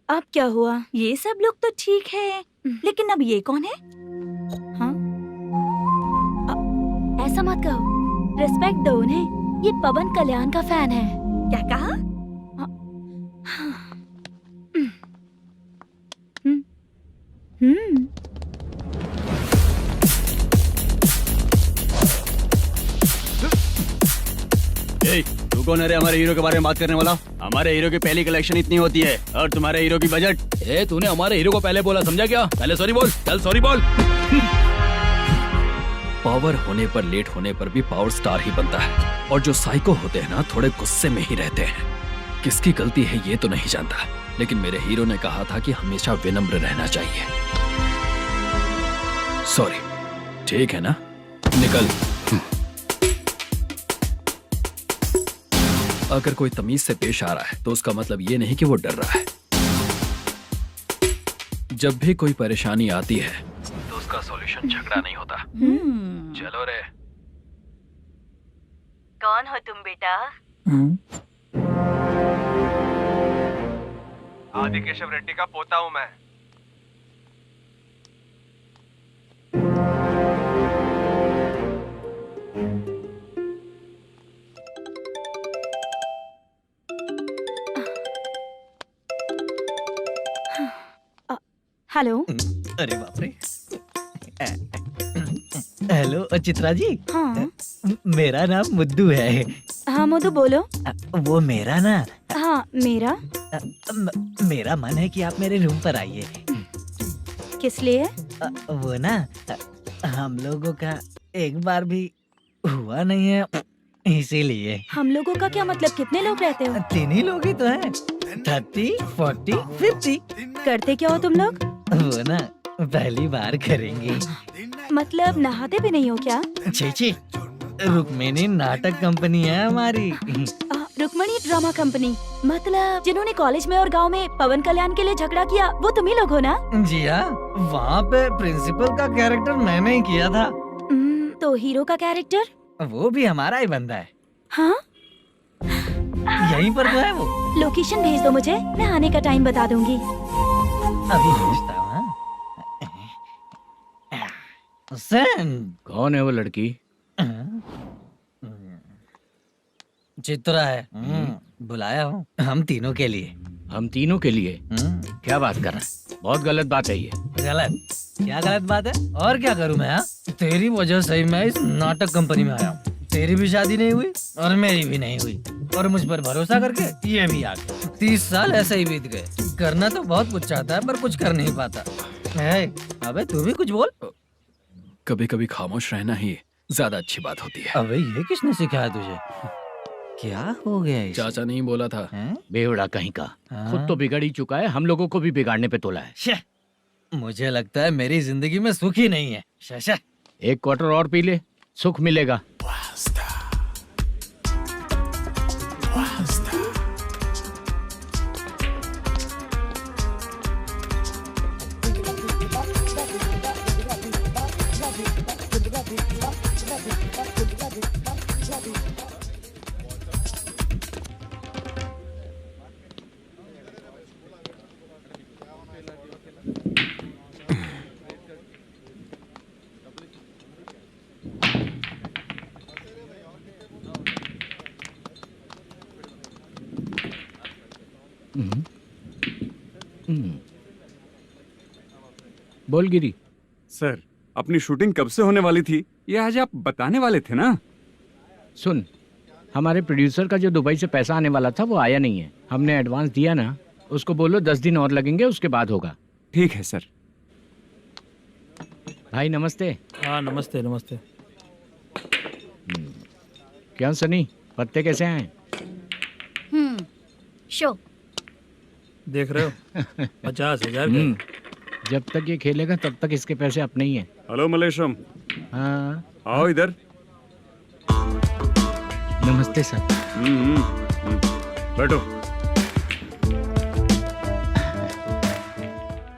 अब क्या हुआ? ये सब लोग तो ठीक है, लेकिन अब ये कौन है? हाँ? ऐसा मत कहो, रिस्पेक्ट दो उन्हें। ये पवन कल्याण का फैन है। क्या कहा? तू कौन है रे हमारे हीरो के बारे में बात करने वाला? हमारे हीरो की पहली कलेक्शन इतनी होती है और तुम्हारे हीरो की बजट। तूने हमारे हीरो को पहले बोला, समझा क्या? पहले सॉरी बोल, चल सॉरी बोल। पावर होने पर, लेट होने पर भी पावर स्टार ही बनता है। और जो साइको होते हैं ना, थोड़े गुस्से में ही रहते हैं। किसकी गलती है ये तो नहीं जानता, लेकिन मेरे हीरो ने कहा था कि हमेशा विनम्र रहना चाहिए। सॉरी, ठीक है ना? निकल। अगर कोई तमीज से पेश आ रहा है तो उसका मतलब ये नहीं कि वो डर रहा है। जब भी कोई परेशानी आती है तो उसका सॉल्यूशन झगड़ा नहीं होता। चलो रे। कौन हो तुम बेटा? आदि केशव रेड्डी का पोता हूँ मैं। हेलो। अरे बाप रे। हेलो चित्रा जी। हाँ मेरा नाम मुद्दू है। हाँ मधु बोलो। वो मेरा ना हाँ मेरा। मेरा मन है कि आप मेरे रूम पर आइए। किस लिए? वो ना हम लोगों का एक बार भी हुआ नहीं है, इसीलिए। हम लोगों का क्या मतलब? कितने लोग रहते हो? 3 ही लोग ही तो हैं। 30, 40, 50। करते क्या हो तुम लोग? वो ना पहली बार करेंगे। मतलब नहाते भी नहीं हो क्या? छी, रुक्मिणी नाटक कंपनी है हमारी। Rukmini drama company. मतलब जिन्होंने कॉलेज में और गांव में पवन कल्याण के लिए झगड़ा किया वो तुम ही लोग हो ना? जी हाँ, वहाँ पे प्रिंसिपल का कैरेक्टर मैंने ही किया था। तो हीरो का कैरेक्टर? वो भी हमारा ही बंदा है। हाँ यहीं पर तो है वो। लोकेशन भेज दो मुझे, मैं आने का टाइम बता दूंगी। अभी भेजता हूँ। कौन है वो लड़की? चित्रा है। बुलाया हूँ हम तीनों के लिए। हम तीनों के लिए? क्या बात कर रहा है? बहुत गलत बात है ये। गलत? क्या गलत बात है? और क्या करूँ मैं? तेरी वजह से ही मैं इस नाटक कंपनी में आया हूँ। तेरी भी शादी नहीं हुई और मेरी भी नहीं हुई, और मुझ पर भरोसा करके ये भी आ गया। 30 साल ऐसे ही बीत गए। करना तो बहुत कुछ चाहता है पर कुछ कर नहीं पाता। अबे तू भी कुछ बोल। कभी कभी खामोश रहना ही ज्यादा अच्छी बात होती है। अबे ये किसने सिखाया तुझे? क्या हो गया इसे? चाचा नहीं बोला था। बेवड़ा कहीं का। खुद तो बिगड़ ही चुका है, हम लोगों को भी बिगाड़ने पे तोला है। मुझे लगता है मेरी जिंदगी में सुख ही नहीं है। शशा, 1 क्वार्टर और पी ले, सुख मिलेगा। बोल गिरी। सर, अपनी शूटिंग कब से होने वाली थी ये आज आप बताने वाले थे ना? सुन, हमारे प्रोड्यूसर का जो दुबई से पैसा आने वाला था वो आया नहीं है। हमने एडवांस दिया ना, उसको बोलो 10 दिन और लगेंगे, उसके बाद होगा। ठीक है सर। भाई नमस्ते। हाँ नमस्ते नमस्ते। क्या सनी, पत्ते कैसे आए? शो देख रहे हो 50,000 का। जब तक ये खेलेगा तब तक इसके पैसे अपने ही हैं। हेलो मलेशम। हाँ आओ इधर। नमस्ते सर। बैठो।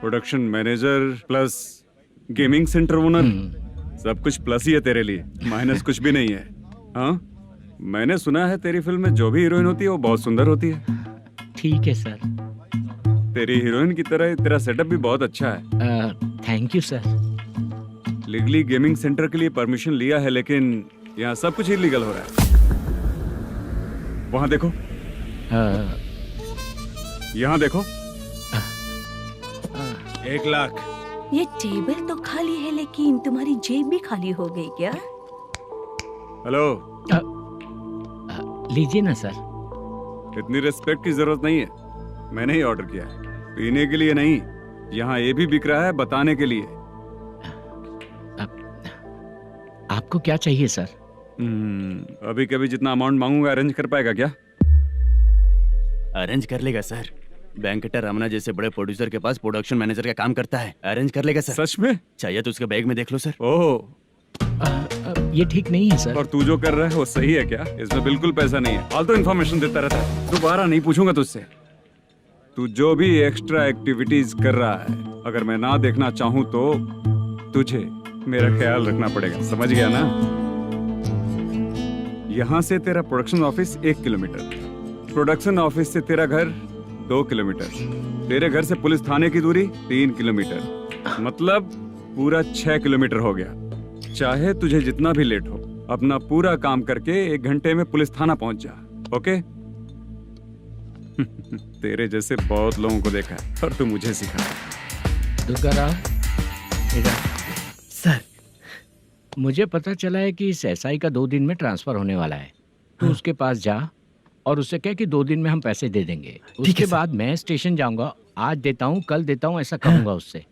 Production manager plus gaming centre owner, सब कुछ प्लस ही है तेरे लिए, माइनस कुछ भी नहीं है। हाँ, मैंने सुना है तेरी फिल्म में जो भी हीरोइन होती है वो बहुत सुंदर होती है। ठीक है सर। तेरी हीरोइन की तरह तेरा सेटअप भी बहुत अच्छा है। Thank you sir. Legally gaming centre के लिए परमिशन लिया है, लेकिन यहाँ सब कुछ इलीगल हो रहा है। वहाँ देखो। यहाँ देखो। 1 लाख। ये टेबल तो खाली है लेकिन तुम्हारी जेब भी खाली हो गई क्या? हेलो। लीजिए ना सर। इतनी रिस्पेक्ट की जरूरत नहीं है, मैंने ही ऑर्डर किया है। पीने के लिए नहीं, यहाँ ये भी बिक रहा है बताने के लिए। आपको क्या चाहिए सर? अभी कभी जितना अमाउंट मांगूंगा अरेंज कर पाएगा क्या? अरेंज कर लेगा सर। वेंकटा रमना जैसे बड़े प्रोड्यूसर के पास प्रोडक्शन मैनेजर का काम करता है, अरेंज कर लेगा सर। सच में? चाहिए तो उसके बैग में देख लो सर। ओह, ये ठीक नहीं है सर। और तू जो कर रहा है वो सही है क्या? इसमें बिल्कुल पैसा नहीं है, फालतू इन्फॉर्मेशन देता रहता है। दोबारा नहीं पूछूंगा तुझसे। तू जो भी एक्स्ट्रा एक्टिविटीज कर रहा है, अगर मैं ना देखना चाहूं तो तुझे मेरा ख्याल रखना पड़ेगा, समझ गया ना? यहाँ से तेरा production office 1 kilometre, production office से तेरा घर 2 किलोमीटर, तेरे घर से पुलिस थाने की दूरी 3 किलोमीटर, मतलब पूरा 6 किलोमीटर हो गया। चाहे तुझे जितना भी लेट हो, अपना पूरा काम करके 1 घंटे में पुलिस थाना पहुंच जा, ओके? तेरे जैसे बहुत लोगों को देखा है और तू मुझे सिखा। दुर्गा सर, मुझे पता चला है कि इस एसआई का 2 दिन में ट्रांसफर होने वाला है। तो उसके पास जा और उससे कह कि 2 दिन में हम पैसे दे देंगे। उसके बाद मैं स्टेशन जाऊंगा, आज देता हूँ कल देता हूँ ऐसा कहूंगा उससे।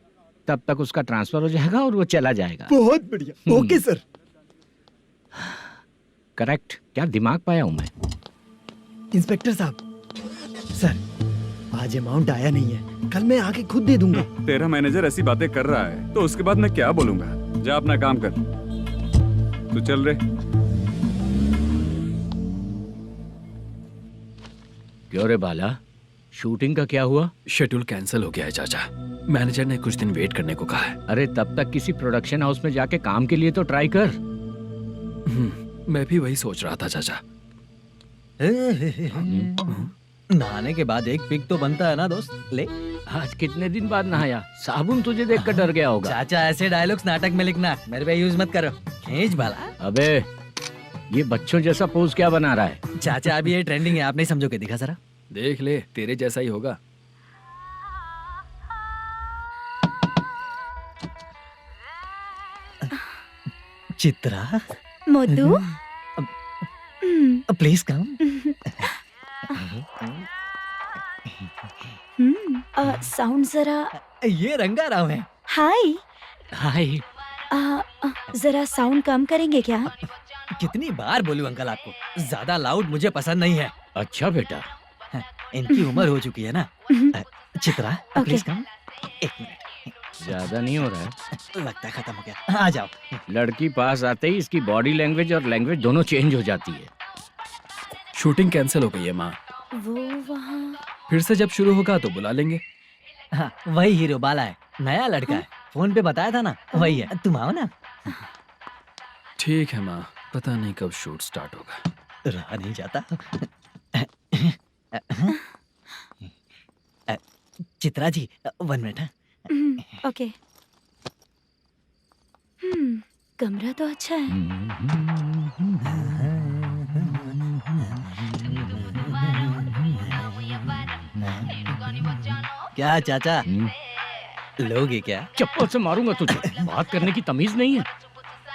तब तक उसका ट्रांसफर हो जाएगा और वो चला जाएगा। बहुत बढ़िया, ओके सर। करेक्ट, क्या दिमाग पाया हूँ मैं। इंस्पेक्टर साहब, सर आज अमाउंट आया नहीं है, कल मैं आके खुद दे दूंगा। तेरा मैनेजर ऐसी बातें कर रहा है तो उसके बाद मैं क्या बोलूंगा? जा अपना काम कर, तू चल रे। क्यों रे बाला, शूटिंग का क्या हुआ? शेड्यूल कैंसिल हो गया है चाचा। मैनेजर ने कुछ दिन वेट करने को कहा है। अरे तब तक किसी प्रोडक्शन हाउस में जाके काम के लिए तो ट्राई कर। मैं भी वही सोच रहा था चाचा। नहाने के बाद एक पिक तो बनता है ना दोस्त। ले, आज कितने दिन बाद नहाया? साबुन तुझे देखकर डर गया होगा। चाचा ऐसे डायलॉग्स नाटक में लिखना, मेरे पे यूज मत करो। खींच बाला। अबे ये बच्चों जैसा पोज क्या बना रहा है? चाचा अभी ये ट्रेंडिंग है, आप नहीं समझोगे, दिखा जरा। देख ले, तेरे जैसा ही होगा। Chitra, Modu, please come. Sound जरा। ये रंगाराव है। हाय। हाय। जरा साउंड कम करेंगे क्या? कितनी बार बोलूं अंकल आपको, ज्यादा लाउड मुझे पसंद नहीं है। अच्छा बेटा, इनकी उम्र हो चुकी है ना। Chitra, please come. 1 मिनट, ज्यादा नहीं हो रहा है। लगता है खत्म हो गया। आ जाओ। लड़की पास आते ही इसकी बॉडी लैंग्वेज और लैंग्वेज दोनों चेंज हो जाती है। शूटिंग कैंसिल हो गई है माँ। वो वहाँ। फिर से जब शुरू होगा तो बुला लेंगे। हाँ, वही हीरो बाला है, नया लड़का है। फोन पे बताया था ना, वही है। तुम आओ ना। ठीक है माँ, पता नहीं कब शूट स्टार्ट होगा। रहा नहीं जाता। चित्रा जी 1 मिनट। ओके। कमरा तो अच्छा है। क्या चाचा, लोगे क्या? चप्पल से मारूंगा तुझे। बात करने की तमीज नहीं है।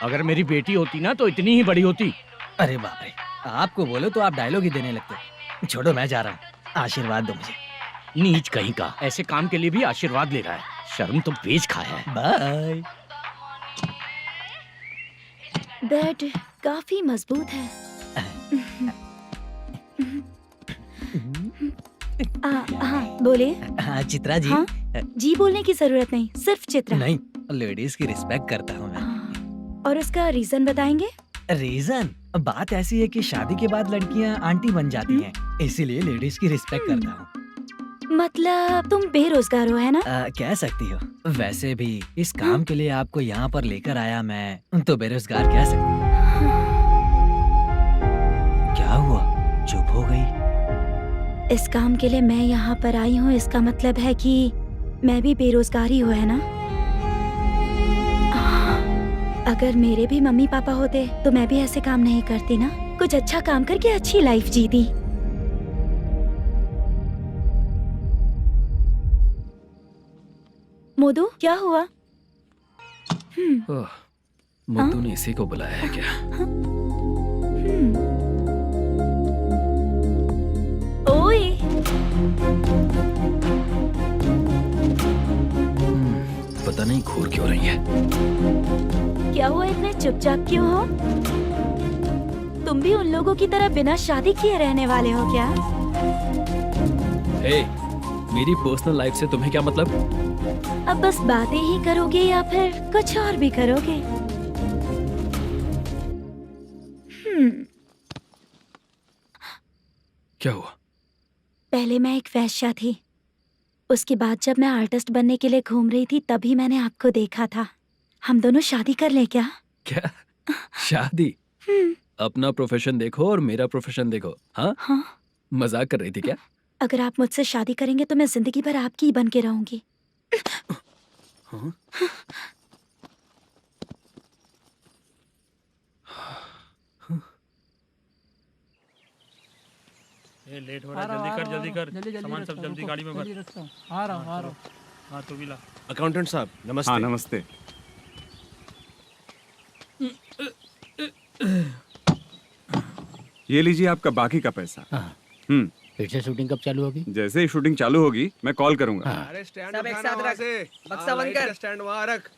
अगर मेरी बेटी होती ना तो इतनी ही बड़ी होती। अरे बाप रे, आपको बोलो तो आप डायलॉग ही देने लगते। छोड़ो, मैं जा रहा हूँ, आशीर्वाद दो मुझे। नीच कहीं का, ऐसे काम के लिए भी आशीर्वाद ले रहा है। शर्म तो बेच खाया है। बाय। बेड काफी मजबूत है। हाँ बोले। हाँ चित्रा जी। हाँ? जी बोलने की जरूरत नहीं, सिर्फ चित्रा। नहीं, लेडीज की रिस्पेक्ट करता हूँ मैं। और उसका रीजन बताएंगे? रीजन? बात ऐसी है कि शादी के बाद लड़कियाँ आंटी बन जाती हैं, इसीलिए लेडीज की रिस्पेक्ट करता हूँ। मतलब तुम बेरोजगार हो, है ना? कह सकती हो। वैसे भी इस काम के लिए आपको यहाँ पर लेकर आया मैं, तो बेरोजगार कह सकती हूँ। क्या हुआ, चुप हो गई? इस काम के लिए मैं यहाँ पर आई हूँ, इसका मतलब है कि मैं भी बेरोजगार ही हूँ, है ना? अगर मेरे भी मम्मी पापा होते तो मैं भी ऐसे काम नहीं करती ना। कुछ अच्छा काम करके अच्छी लाइफ जीती। मोदू, क्या हुआ? मुद्दू ने इसी को बुलाया है क्या? ओए। पता नहीं घूर क्यों रही है। क्या हुआ, इतने चुपचाप क्यों हो? तुम भी उन लोगों की तरह बिना शादी किए रहने वाले हो क्या? हे, मेरी पर्सनल लाइफ से तुम्हें क्या मतलब? अब बस बातें ही करोगे या फिर कुछ और भी करोगे? क्या हुआ? पहले मैं एक वेश्या थी, उसके बाद जब मैं आर्टिस्ट बनने के लिए घूम रही थी तभी मैंने आपको देखा था। हम दोनों शादी कर लें क्या? क्या शादी? अपना प्रोफेशन देखो और मेरा प्रोफेशन देखो। हाँ हाँ। मजाक कर रही थी क्या? अगर आप मुझसे शादी करेंगे तो मैं जिंदगी भर आपकी ही बन के रहूंगी। हाँ? ये लेट हो रहा है, जल्दी कर सामान सब जल्दी गाड़ी में भर। आ रहा हूँ। हाँ तो भी ला। अकाउंटेंट साहब नमस्ते। हाँ नमस्ते। ये लीजिए आपका बाकी का पैसा। फिर से शूटिंग कब चालू होगी? जैसे ही शूटिंग चालू होगी मैं कॉल करूंगा। अरे स्टैंड सब एक साथ रख, बक्सा बंद कर, स्टैंड वहाँ रख।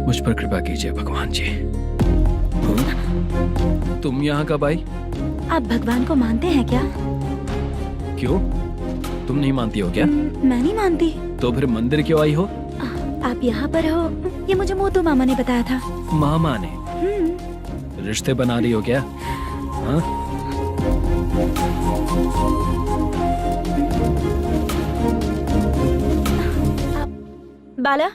मुझ पर कृपा कीजिए भगवान जी। तुम यहाँ कब आई? आप भगवान को मानते हैं क्या? क्यों? तुम नहीं मानती हो क्या? मैं नहीं मानती। तो फिर मंदिर क्यों आई हो? आप यहाँ पर हो ये मुझे मोटू मामा ने बताया था। मामा ने? रिश्ते बना रही हो क्या? हाँ? बाला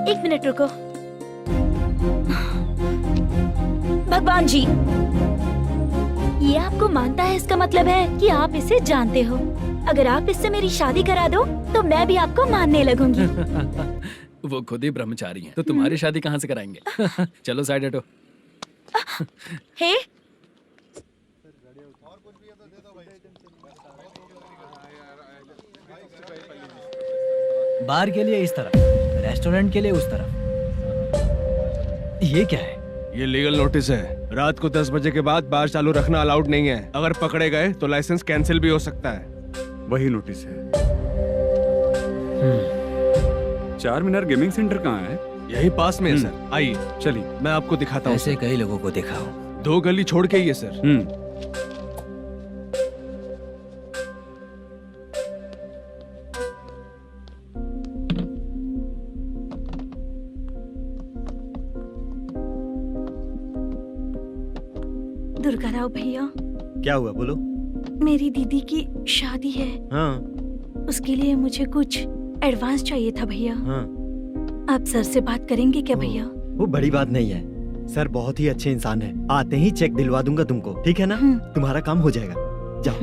एक मिनट रुको। भगवान जी ये आपको मानता है इसका मतलब है कि आप इसे जानते हो। अगर आप इससे मेरी शादी करा दो तो मैं भी आपको मानने लगूंगी। वो खुद ही ब्रह्मचारी हैं, तो तुम्हारी शादी कहाँ से कराएंगे? चलो साइड हटो। हे बार के लिए इस तरफ, रेस्टोरेंट के लिए उस तरफ। ये क्या है? ये लीगल नोटिस है। रात को 10 बजे के बाद बार चालू रखना अलाउड नहीं है। अगर पकड़े गए तो लाइसेंस कैंसिल भी हो सकता है। वही नोटिस है। चार मीनार गेमिंग सेंटर कहाँ है? यही पास में है सर। आइए चलिए मैं आपको दिखाता हूँ। ऐसे कई लोगों को देखा हूँ। 2 गली छोड़ के ही है सर। दुर्गा राव भैया, क्या हुआ बोलो। मेरी दीदी की शादी है। हाँ उसके लिए मुझे कुछ एडवांस चाहिए था भैया। हाँ। आप सर से बात करेंगे क्या भैया? वो बड़ी बात नहीं है, सर बहुत ही अच्छे इंसान है। आते ही चेक दिलवा दूंगा तुमको, ठीक है ना? तुम्हारा काम हो जाएगा। जाओ।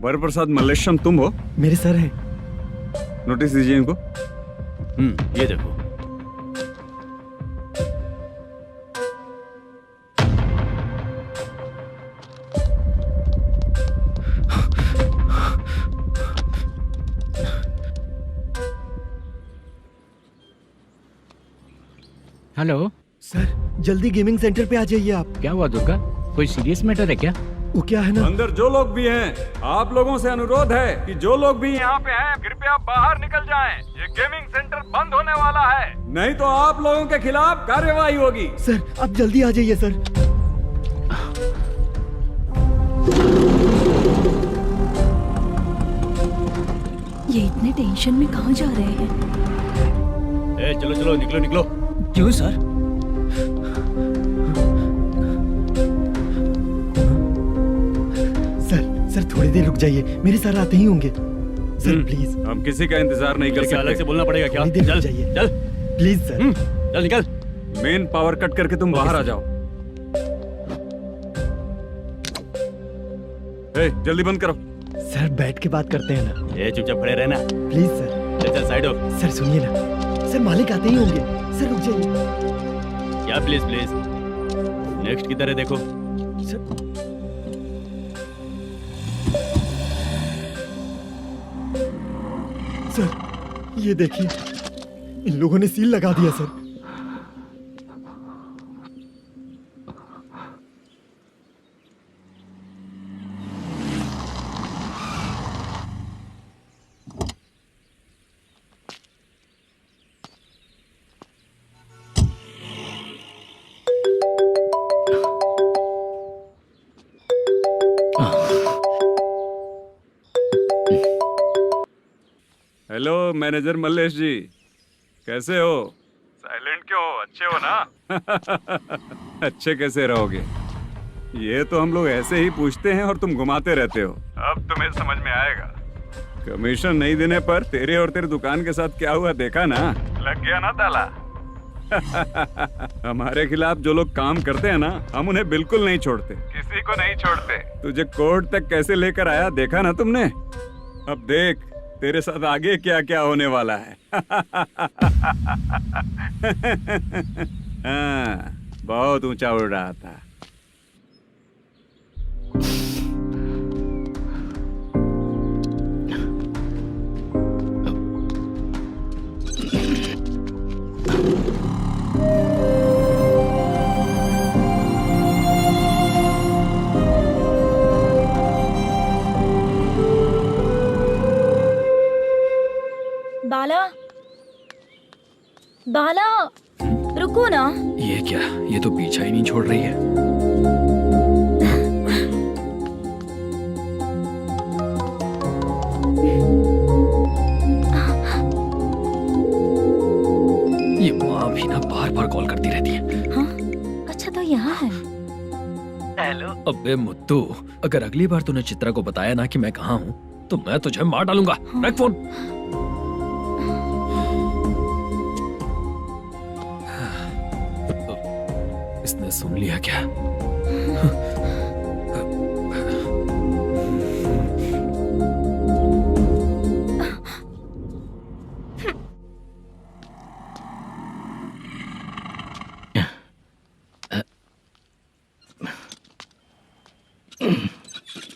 वर प्रसाद मल्लेश्वरम तुम हो? मेरे सर है। नोटिस दीजिए इनको। ये देखो। हेलो सर जल्दी गेमिंग सेंटर पे आ जाइए आप। क्या हुआ दुर्गा? कोई सीरियस मैटर है क्या? वो क्या है ना, अंदर जो लोग भी हैं, आप लोगों से अनुरोध है कि जो लोग भी यहाँ पे हैं कृपया बाहर निकल जाएं। ये गेमिंग सेंटर बंद होने वाला है, नहीं तो आप लोगों के खिलाफ कार्यवाही होगी। सर आप जल्दी आ जाइए सर। ये इतने टेंशन में कहाँ जा रहे हैं? चलो चलो निकलो निकलो। क्यों सर? सर थोड़ी देर रुक जाइए, मेरे सर आते ही होंगे। Sir please. हम किसी का इंतजार नहीं कर सकते। अलग से बोलना पड़ेगा क्या? थोड़ी देर रुक चल जाइए चल प्लीज सर। चल निकल। मेन पावर कट करके तुम बाहर आ जाओ। जल्दी बंद करो। सर बैठ के बात करते हैं ना। ये चुपचाप खड़े रहना। Please sir. चल चल साइड हो। सर सुनिए ना, सर मालिक आते ही होंगे। सर रुक जाइए। क्या प्लीज प्लीज? नेक्स्ट की तरह देखो। सर ये देखिए, इन लोगों ने सील लगा दिया सर। हेलो मैनेजर मल्लेश जी, कैसे हो? साइलेंट क्यों हो? अच्छे हो ना? अच्छे कैसे रहोगे? ये तो हम लोग ऐसे ही पूछते हैं और तुम घुमाते रहते हो। अब तुम्हें समझ में आएगा। कमीशन नहीं देने पर तेरे और तेरी दुकान के साथ क्या हुआ देखा ना? लग गया ना ताला। हमारे खिलाफ जो लोग काम करते हैं ना, हम उन्हें बिल्कुल नहीं छोड़ते, किसी को नहीं छोड़ते। तुझे कोर्ट तक कैसे लेकर आया देखा ना तुमने? अब देख तेरे साथ आगे क्या क्या होने वाला है। हाँ, बहुत ऊंचा उड़ रहा था। बाला, बाला, रुको ना। ये क्या? ये तो पीछा ही नहीं छोड़ रही है। ये माँ भी ना बार बार कॉल करती रहती है। हाँ? अच्छा तो यहाँ है। हेलो। अबे मुत्तू, अगर अगली बार तूने चित्रा को बताया ना कि मैं कहाँ हूँ तो मैं तुझे मार डालूंगा। रख फोन। इसने सुन लिया क्या?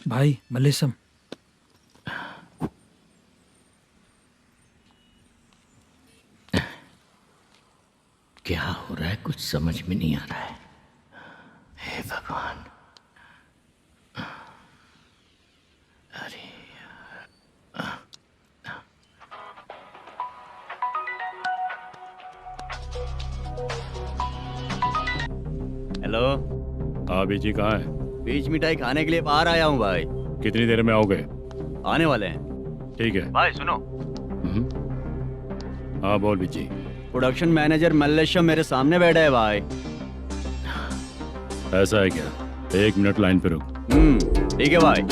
भाई मल्लेशम, क्या हो रहा है कुछ समझ में नहीं आ रहा है। हे भगवान, अरे हेलो। हाँ बीजी कहाँ है? बीज मिठाई खाने के लिए बाहर आया हूँ भाई। कितनी देर में आओगे? आने वाले हैं। ठीक है भाई सुनो, हाँ बोल बीजी। प्रोडक्शन मैनेजर मल्लेशम मेरे सामने बैठा है भाई। ऐसा है क्या? 1 मिनट लाइन पे रुक। ठीक है भाई।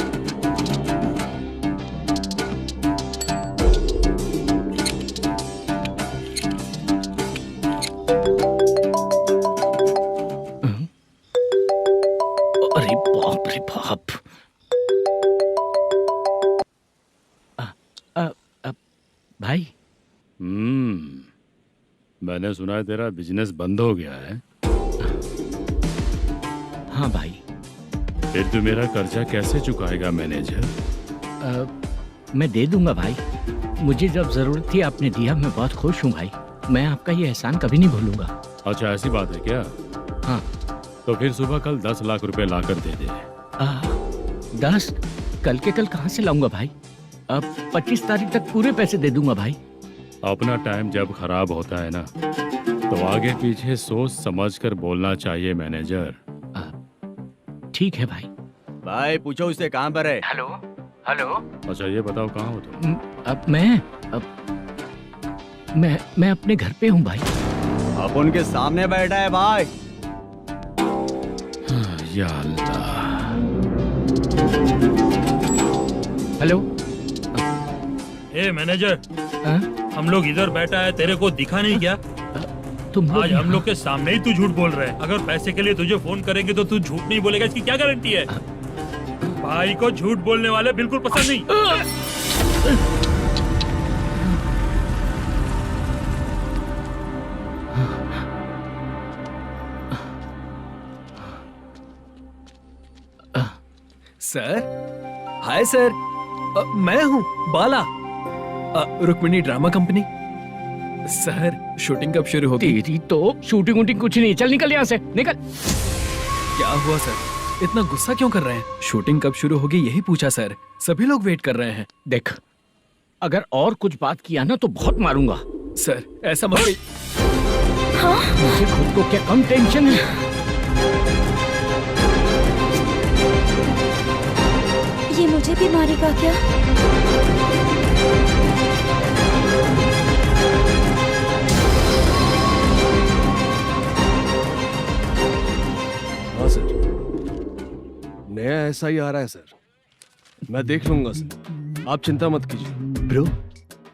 अरे बाप रे बाप। भाई मैंने सुना है तेरा बिजनेस बंद हो गया है। हाँ भाई। फिर तू मेरा कर्जा कैसे चुकाएगा मैनेजर? मैं दे दूंगा भाई, मुझे जब जरूरत थी आपने दिया, मैं बहुत खुश हूँ भाई। मैं आपका ये एहसान कभी नहीं भूलूंगा। अच्छा ऐसी बात है क्या? हाँ। तो फिर सुबह कल 10 लाख रुपए लाकर दे दे। 10? कल के कल कहाँ से लाऊंगा भाई? अब 25 तारीख तक पूरे पैसे दे दूंगा भाई। अपना टाइम जब खराब होता है ना, तो आगे पीछे सोच समझ कर बोलना चाहिए मैनेजर। ठीक है भाई। भाई पूछो उससे कहाँ पर है। Hello hello. अच्छा ये बताओ कहाँ हो तुम? अब मैं अपने घर पे हूँ भाई। अब उनके सामने बैठा है भाई। या अल्लाह। हेलो। ए मैनेजर, हम लोग इधर बैठा है, तेरे को दिखा नहीं क्या? तुम आज हम लोग के सामने ही तू झूठ बोल रहा है। अगर पैसे के लिए तुझे फोन करेंगे तो तू झूठ नहीं बोलेगा, इसकी क्या गारंटी है? भाई को झूठ बोलने वाले बिल्कुल पसंद नहीं। सर, हाय सर, मैं हूँ Bala, Rukmini drama company. Sir shooting कब शुरू होगी? तेरी तो शूटिंग वूटिंग कुछ नहीं, चल निकल यहाँ से, निकल। क्या हुआ सर, इतना गुस्सा क्यों कर रहे हैं? शूटिंग कब शुरू होगी यही पूछा सर, सभी लोग वेट कर रहे हैं। देख, अगर और कुछ बात किया ना तो बहुत मारूंगा। सर ऐसा मत। हाँ? मुझे खुद को क्या कम टेंशन है? ये मुझे भी मारेगा क्या? नया ऐसा ही आ रहा है सर, मैं देख लूंगा सर, आप चिंता मत कीजिए। ब्रो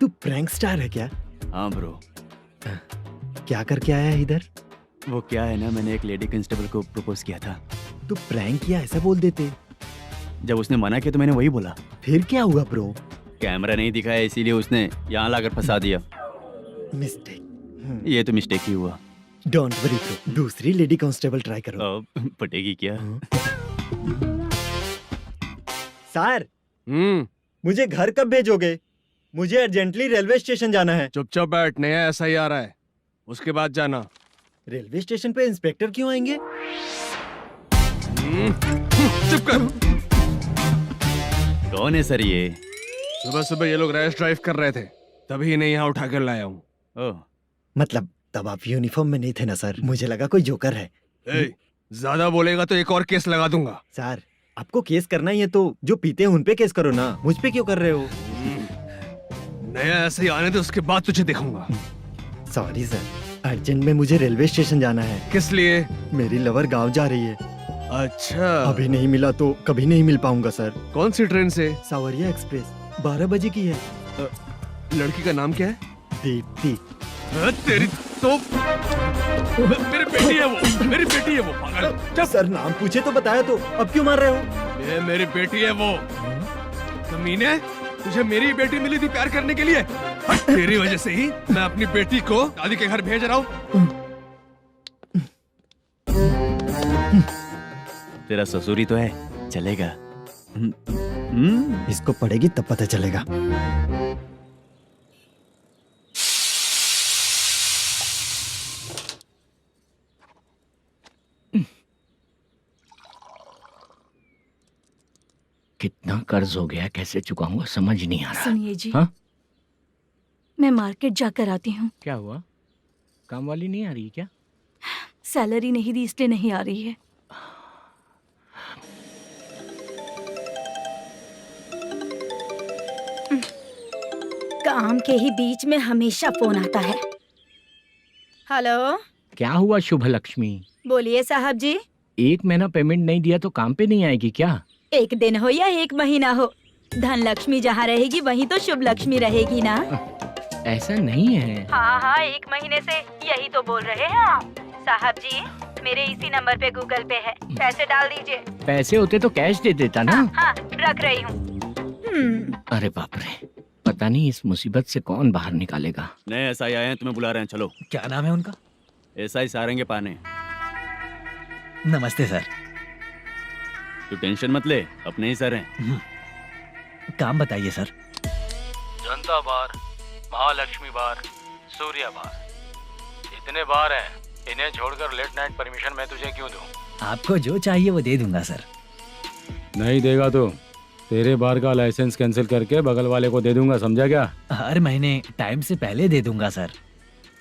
तू प्रैंक स्टार है क्या? हाँ ब्रो। क्या करके आया है इधर? वो क्या है ना, मैंने एक लेडी कांस्टेबल को प्रपोज किया था। तू प्रैंक किया ऐसा बोल देते। जब उसने मना किया तो मैंने वही बोला। फिर क्या हुआ ब्रो? कैमरा नहीं दिखाया इसीलिए उसने यहाँ लाकर फंसा दिया। मिस्टेक। ये तो मिस्टेक ही हुआ। डोंट वरी ब्रो, दूसरी लेडी कांस्टेबल ट्राई करो। पटेगी क्या? सर मुझे घर कब भेजोगे? मुझे अर्जेंटली रेलवे स्टेशन जाना है। चुपचाप बैठ, नया ऐसा ही आ रहा है, उसके बाद जाना। रेलवे स्टेशन पे इंस्पेक्टर क्यों आएंगे? चुप कर। कौन है सर ये? सुबह सुबह ये लोग रैश ड्राइव कर रहे थे, तभी इन्हें यहाँ उठा कर लाया हूँ। मतलब तब आप यूनिफॉर्म में नहीं थे ना सर, मुझे लगा कोई जोकर है। ज्यादा बोलेगा तो एक और केस लगा दूंगा। सर आपको केस करना ही है तो जो पीते हैं उन पे केस करो ना, मुझ पे क्यों कर रहे हो? नया ऐसे ही आने दो, उसके बाद तुझे दिखाऊंगा। सॉरी सर, अर्जेंट में मुझे रेलवे स्टेशन जाना है। किस लिए? मेरी लवर गांव जा रही है। अच्छा, अभी नहीं मिला तो कभी नहीं मिल पाऊंगा सर। कौन सी ट्रेन से? सावरिया एक्सप्रेस, 12 बजे की है। लड़की का नाम क्या है? दीप्ति। तेरी तो मेरी बेटी है वो, मेरी बेटी है वो। पागल। सर नाम पूछे तो बताया तो अब क्यों मार रहे हो? ये मेरी बेटी है वो। कमीने, तुझे मेरी बेटी मिली थी प्यार करने के लिए, तेरी वजह से ही मैं अपनी बेटी को दादी के घर भेज रहा हूँ। तेरा ससुरी तो है, चलेगा। इसको पड़ेगी तब पता चलेगा। कितना कर्ज हो गया, कैसे चुकाऊंगा समझ नहीं आ रहा। सुनिए जी, हाँ? मैं मार्केट जाकर आती हूँ। क्या हुआ? काम वाली नहीं आ रही क्या? सैलरी नहीं दी इसलिए नहीं आ रही है। काम के ही बीच में हमेशा फोन आता है। हेलो, क्या हुआ शुभ लक्ष्मी? बोलिए साहब जी। एक महीना पेमेंट नहीं दिया तो काम पे नहीं आएगी क्या? एक दिन हो या एक महीना हो, धन लक्ष्मी जहाँ रहेगी वहीं तो शुभ लक्ष्मी रहेगी ना। ऐसा नहीं है। हाँ हाँ, एक महीने से यही तो बोल रहे हैं आप। साहब जी, मेरे इसी नंबर पे गूगल पे है, पैसे डाल दीजिए। पैसे होते तो कैश दे देता ना। हाँ, रख रही हूँ। अरे बाप रे, पता नहीं इस मुसीबत से कौन बाहर निकालेगा। नए एसआई आए हैं, तुम्हें बुला रहे हैं, चलो। क्या नाम है उनका? एसआई सारंगे पाने। नमस्ते सर। तू टेंशन मत ले, अपने ही सर हैं। काम बताइए सर। जनता बार, महालक्ष्मी बार, सूर्या बार, इतने बार हैं, इन्हें छोड़कर लेट नाइट परमिशन मैं तुझे क्यों दूं? आपको जो चाहिए वो दे दूंगा सर। नहीं देगा तो तेरे बार का लाइसेंस कैंसिल करके बगल वाले को दे दूंगा, समझा क्या? हर महीने टाइम से पहले दे दूंगा सर।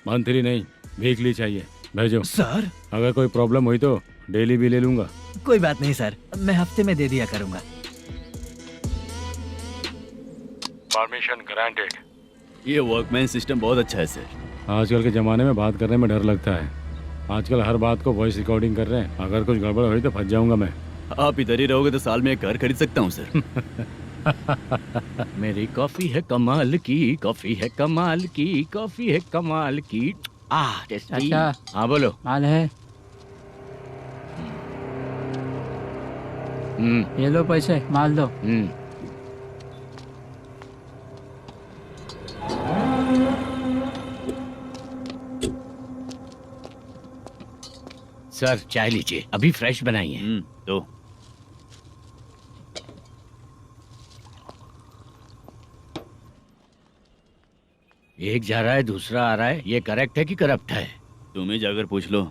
मंथली नहीं, वीकली चाहिए, भेजो। सर अगर कोई प्रॉब्लम हुई तो डेली भी ले लूंगा। कोई बात नहीं सर, मैं हफ्ते में दे दिया करूंगा। Permission granted. ये वर्कमैन सिस्टम बहुत अच्छा है सर। आजकल के ज़माने में बात करने में डर लगता है। आजकल हर बात को वॉइस रिकॉर्डिंग कर रहे हैं, अगर कुछ गड़बड़ हुई तो फंस जाऊंगा मैं। आप इधर ही रहोगे तो साल में एक घर खरीद सकता हूँ सर। मेरी कॉफी है कमाल की, कॉफी है कमाल की, कॉफी है कमाल की। टेस्टी। अच्छा। हाँ बोलो। माल है, ये लो पैसे, माल दो। सर चाय लीजिए, अभी फ्रेश बनाई है। तो एक जा रहा है दूसरा आ रहा है, ये करेक्ट है कि करप्ट है? तुम ही जाकर पूछ लो।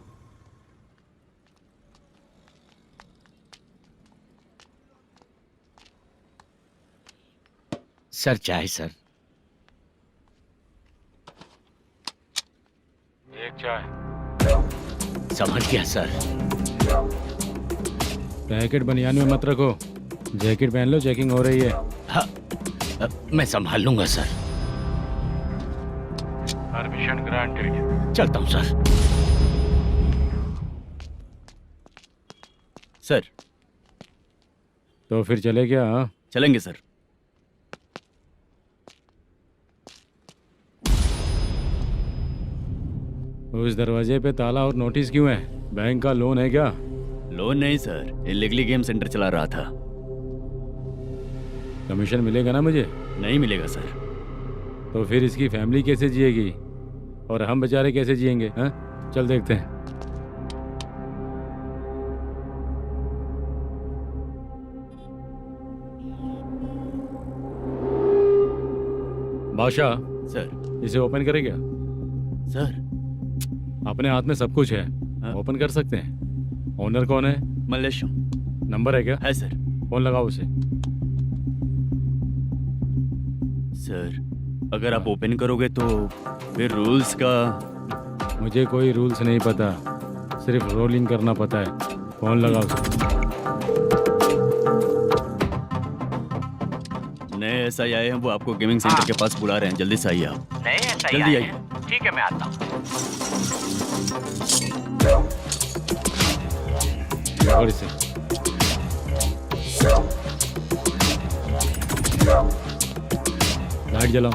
सर चाय सर। एक चाय। समझ गया सर। पैकेट बनियान में मत रखो, जैकेट पहन लो, चेकिंग हो रही है। हाँ, मैं संभाल लूंगा सर। Permission granted. चलता हूँ सर। सर तो फिर चले क्या? हाँ? चलेंगे सर। उस दरवाजे पे ताला और नोटिस क्यों है? बैंक का लोन है क्या? लोन नहीं सर, इलीगली गेम सेंटर चला रहा था। कमीशन मिलेगा ना मुझे? नहीं मिलेगा सर। तो फिर इसकी फैमिली कैसे जिएगी और हम बेचारे कैसे जिएंगे? हाँ, चल देखते हैं। बादशाह सर। इसे ओपन करे क्या? सर अपने हाथ में सब कुछ है, ओपन कर सकते हैं। ओनर कौन है? मल्लेशम। नंबर है क्या? है सर। फोन लगाओ उसे। सर अगर आप ओपन करोगे तो फिर रूल्स का। मुझे कोई रूल्स नहीं पता, सिर्फ रोलिंग करना पता है। फोन लगाओ उसे। नए एसआई आए हैं, वो आपको गेमिंग सेंटर के पास बुला रहे हैं। जल्दी से आइए आप। नए एसआई जल्दी आए आइए। हैं। ठीक है, मैं आता हूँ। पकड़ इसे। लाइट जलाओ।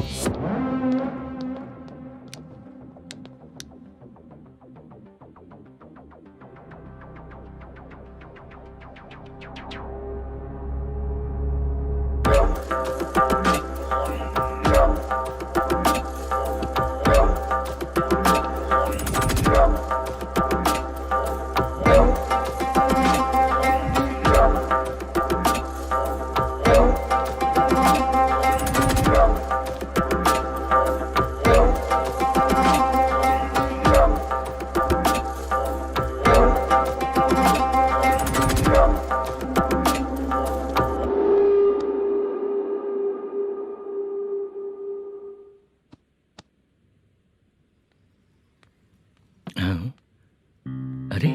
अरे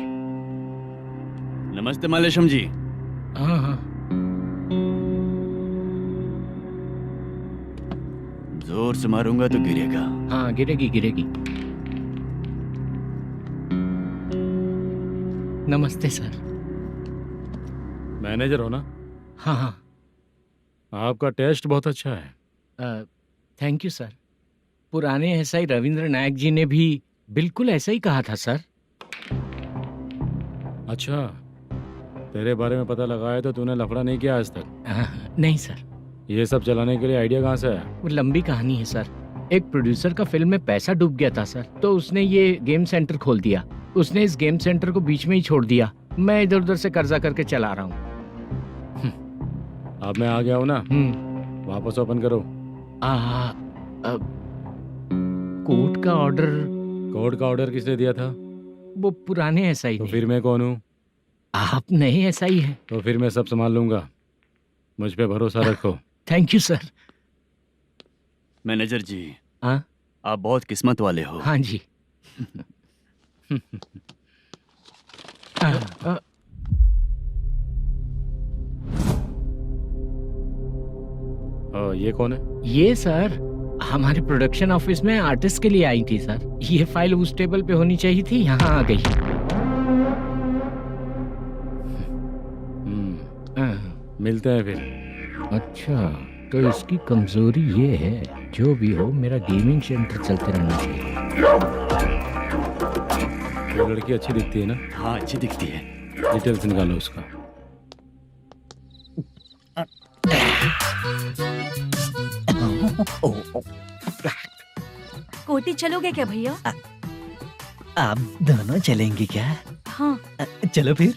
नमस्ते मल्लेशम जी। हाँ हाँ, जोर से मारूंगा तो गिरेगा। हाँ गिरेगी गिरेगी। नमस्ते सर। मैनेजर हो ना? हाँ हाँ। आपका टेस्ट बहुत अच्छा है। Thank you sir. पुराने एसआई रविंद्र नायक जी ने भी बिल्कुल ऐसा ही कहा था सर। अच्छा, तेरे बारे में पता लगा है तो तूने लफड़ा नहीं किया आज तक? नहीं सर। ये सब चलाने के लिए आइडिया कहाँ से आया? वो लंबी कहानी है सर। एक प्रोड्यूसर का फिल्म में पैसा डूब गया था सर, तो उसने ये गेम सेंटर खोल दिया। उसने इस गेम सेंटर को बीच में ही छोड़ दिया। मैं इधर उधर से कर्जा करके चला रहा हूँ। अब मैं आ गया हूँ ना, वापस ओपन करो। कोर्ट का ऑर्डर। कोर्ट का ऑर्डर किसने दिया था? वो पुराने एसआई तो फिर मैं कौन हूँ? आप नए एसआई हैं। तो फिर मैं सब संभाल लूंगा, मुझ पे भरोसा रखो। Thank you sir. मैनेजर जी, हाँ आप बहुत किस्मत वाले हो। हाँ जी। ये कौन है? ये सर हमारे प्रोडक्शन ऑफिस में आर्टिस्ट के लिए आई थी सर। ये फाइल उस टेबल पे होनी चाहिए थी, यहाँ आ गई। मिलते हैं फिर। अच्छा, तो इसकी कमजोरी ये है। जो भी हो, मेरा गेमिंग सेंटर चलते रहना चाहिए। वो लड़की अच्छी दिखती है ना? हाँ अच्छी दिखती है। डिटेल्स निकालो उसका। कोटी चलोगे क्या भैया? आप दोनों चलेंगे क्या? हाँ। चलो फिर।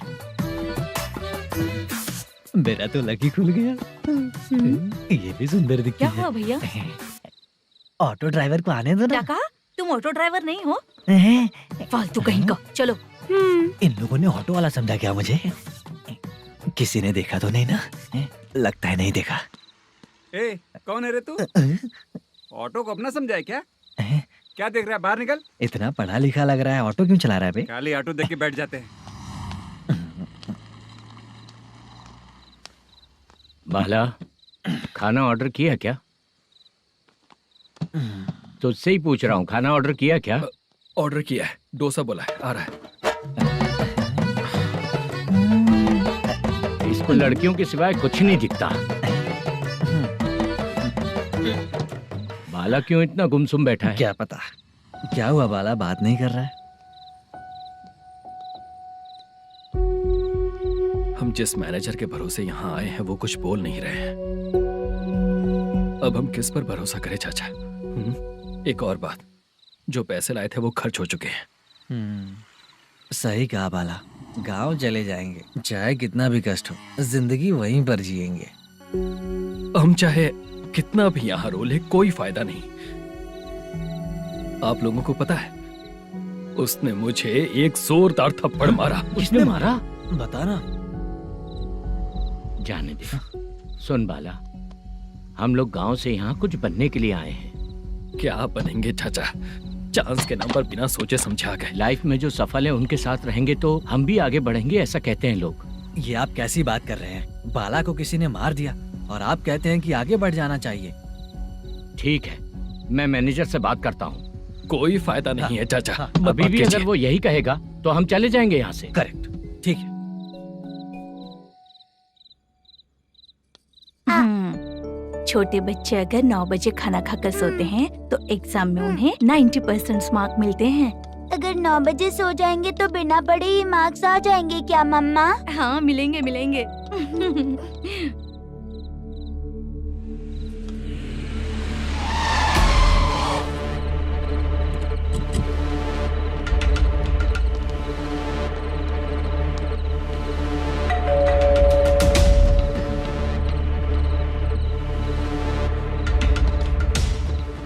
मेरा तो लकी खुल गया। ये भी सुंदर दिखती क्या है। हुआ भैया? ऑटो ड्राइवर को आने दो क्या ना। कहा? तुम ऑटो ड्राइवर नहीं हो? फालतू कहीं का। चलो। इन लोगों ने ऑटो वाला समझा क्या मुझे? किसी ने देखा तो नहीं ना? लगता है नहीं देखा। ए, कौन है रे तू? ऑटो को अपना समझा है क्या? क्या देख रहा है? बाहर निकल। इतना पढ़ा लिखा लग रहा है, ऑटो क्यों चला रहा है बे? खाली ऑटो देख के बैठ जाते हैं। बाला, खाना ऑर्डर किया क्या? तो उससे ही पूछ रहा हूँ, खाना ऑर्डर किया क्या? ऑर्डर किया है, डोसा बोला है, आ रहा है। इस को लड़कियों के सिवाय कुछ नहीं दिखता। बाला क्यों इतना गुमसुम बैठा है? क्या पता क्या हुआ, बाला बात नहीं कर रहा है। हम जिस मैनेजर के भरोसे यहाँ आए हैं वो कुछ बोल नहीं रहे हैं। अब हम किस पर भरोसा करें चाचा? एक और बात, जो पैसे लाए थे वो खर्च हो चुके हैं। सही कहा बाला, गांव चले जाएंगे, चाहे कितना भी कष्ट हो, जिंदगी वहीं पर जिएंगे। हम चाहे कितना भी यहाँ रो ले, कोई फायदा नहीं। आप लोगों को पता है, उसने मुझे एक जोरदार थप्पड़ मारा। उसने मारा? बता ना। जाने दे। सुन बाला, हम लोग गांव से यहाँ कुछ बनने के लिए आए हैं। क्या बनेंगे चाचा? चांस के नाम पर बिना सोचे समझे आ गए। लाइफ में जो सफल है उनके साथ रहेंगे तो हम भी आगे बढ़ेंगे, ऐसा कहते हैं लोग। ये आप कैसी बात कर रहे हैं? बाला को किसी ने मार दिया और आप कहते हैं कि आगे बढ़ जाना चाहिए। ठीक है, मैं मैनेजर से बात करता हूँ। कोई फायदा नहीं है चाचा। अभी भी अगर वो यही कहेगा तो हम चले जाएंगे यहाँ से। करेक्ट, ठीक है। छोटे बच्चे अगर 9 बजे खाना खाकर सोते हैं तो एग्जाम में उन्हें 90% मार्क मिलते हैं। अगर 9 बजे सो जाएंगे तो बिना पढ़े ही मार्क्स आ जाएंगे क्या मम्मा? हाँ, मिलेंगे मिलेंगे।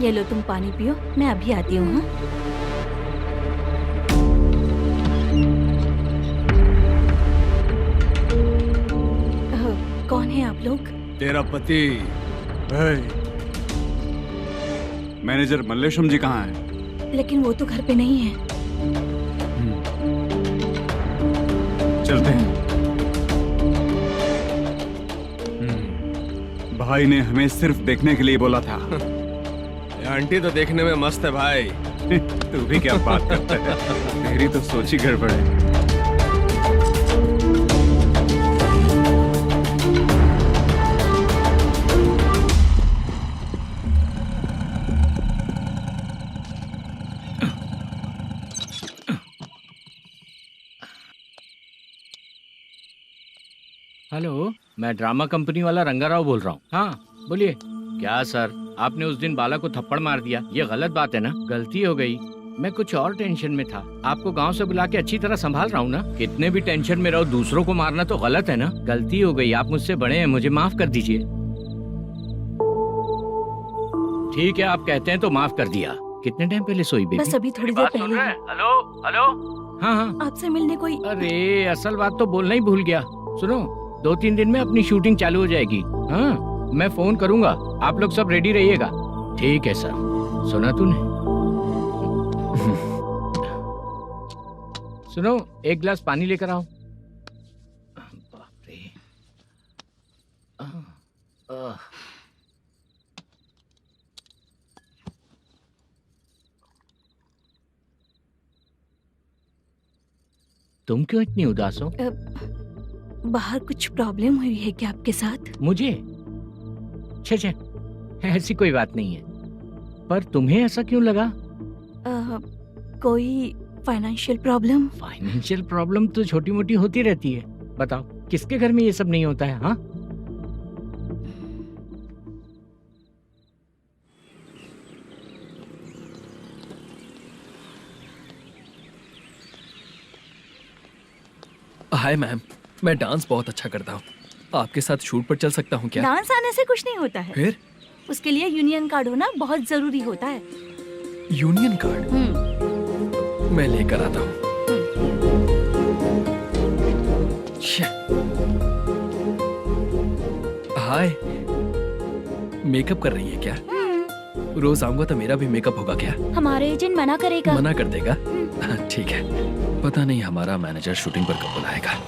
ये लो, तुम पानी पियो, मैं अभी आती हूँ। हाँ, कौन है आप लोग? तेरा पति। मैनेजर मल्लेशम जी कहाँ हैं? लेकिन वो तो घर पे नहीं है। चलते हैं। भाई ने हमें सिर्फ देखने के लिए बोला था। आंटी तो देखने में मस्त है भाई। तू भी क्या बात करता है? तेरी तो सोच ही गड़बड़ है। हेलो, मैं ड्रामा कंपनी वाला रंगाराव बोल रहा हूँ। हाँ बोलिए। क्या सर, आपने उस दिन बाला को थप्पड़ मार दिया, ये गलत बात है ना? गलती हो गई, मैं कुछ और टेंशन में था। आपको गांव से बुला के अच्छी तरह संभाल रहा हूँ ना। कितने भी टेंशन में रहो, दूसरों को मारना तो गलत है ना। गलती हो गई, आप मुझसे बड़े हैं, मुझे माफ कर दीजिए। ठीक है, आप कहते हैं तो माफ कर दिया। कितने टाइम पहले सोई बेबी? बस अभी थोड़ी देर पहले। Hello hello. हाँ हाँ, आपसे मिलने कोई। अरे असल बात तो बोलना ही भूल गया। सुनो, 2-3 दिन में अपनी शूटिंग चालू हो जाएगी। हाँ, मैं फोन करूंगा, आप लोग सब रेडी रहिएगा। ठीक है सर। सुना तूने? सुनो, एक गिलास पानी लेकर आओ। बाप रे। तुम क्यों इतनी उदास हो? बाहर कुछ प्रॉब्लम हुई है क्या आपके साथ? मुझे? छे, ऐसी कोई बात नहीं है। पर तुम्हें ऐसा क्यों लगा? कोई फाइनेंशियल प्रॉब्लम? फाइनेंशियल प्रॉब्लम तो छोटी मोटी होती रहती है। बताओ, किसके घर में ये सब नहीं होता है? हाँ, हाय मैम, मैं डांस बहुत अच्छा करता हूँ। आपके साथ शूट पर चल सकता हूँ क्या? डांस आने से कुछ नहीं होता है। फिर? उसके लिए यूनियन कार्ड होना बहुत जरूरी होता है। Union card? मैं लेकर आता हूँ। हाय, मेकअप कर रही है क्या? रोज आऊंगा तो मेरा भी मेकअप होगा क्या? हमारे एजेंट मना करेगा। मना कर देगा? ठीक है, पता नहीं हमारा मैनेजर शूटिंग पर कब बुलाएगा।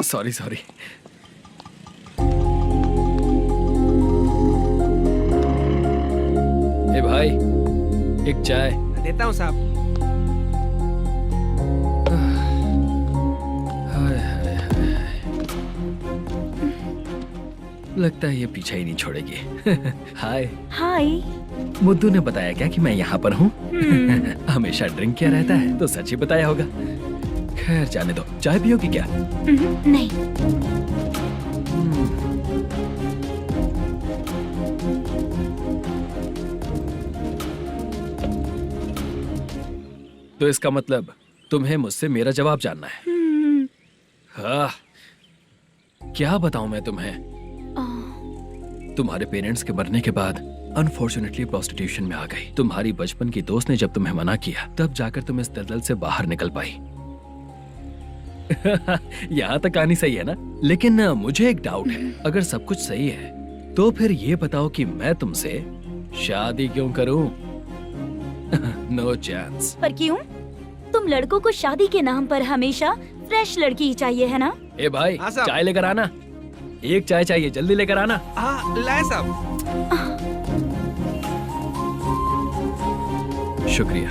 Sorry sorry. ए भाई, एक चाय। देता हूँ साहब। लगता है ये पीछा ही नहीं छोड़ेगी। हाय। हाय। मुद्दू ने बताया क्या कि मैं यहाँ पर हूँ? हमेशा ड्रिंक किया रहता है तो सच ही बताया होगा। खैर जाने दो, चाय पियोगी क्या? नहीं। तो इसका मतलब तुम्हें मुझसे मेरा जवाब जानना है। हाँ, क्या बताऊं मैं तुम्हें? तुम्हारे पेरेंट्स के मरने के बाद अनफॉर्चुनेटली प्रोस्टिट्यूशन में आ गई। तुम्हारी बचपन की दोस्त ने जब तुम्हें मना किया तब जाकर तुम इस दलदल से बाहर निकल पाई। यहाँ तक कहानी सही है ना? लेकिन मुझे एक डाउट है, अगर सब कुछ सही है तो फिर ये बताओ कि मैं तुमसे शादी क्यों करूं? No chance. पर क्यों? तुम लड़कों को शादी के नाम पर हमेशा फ्रेश लड़की ही चाहिए है ना? ए भाई, चाय लेकर आना। एक चाय चाहिए, जल्दी लेकर आना। लाए साहब। शुक्रिया।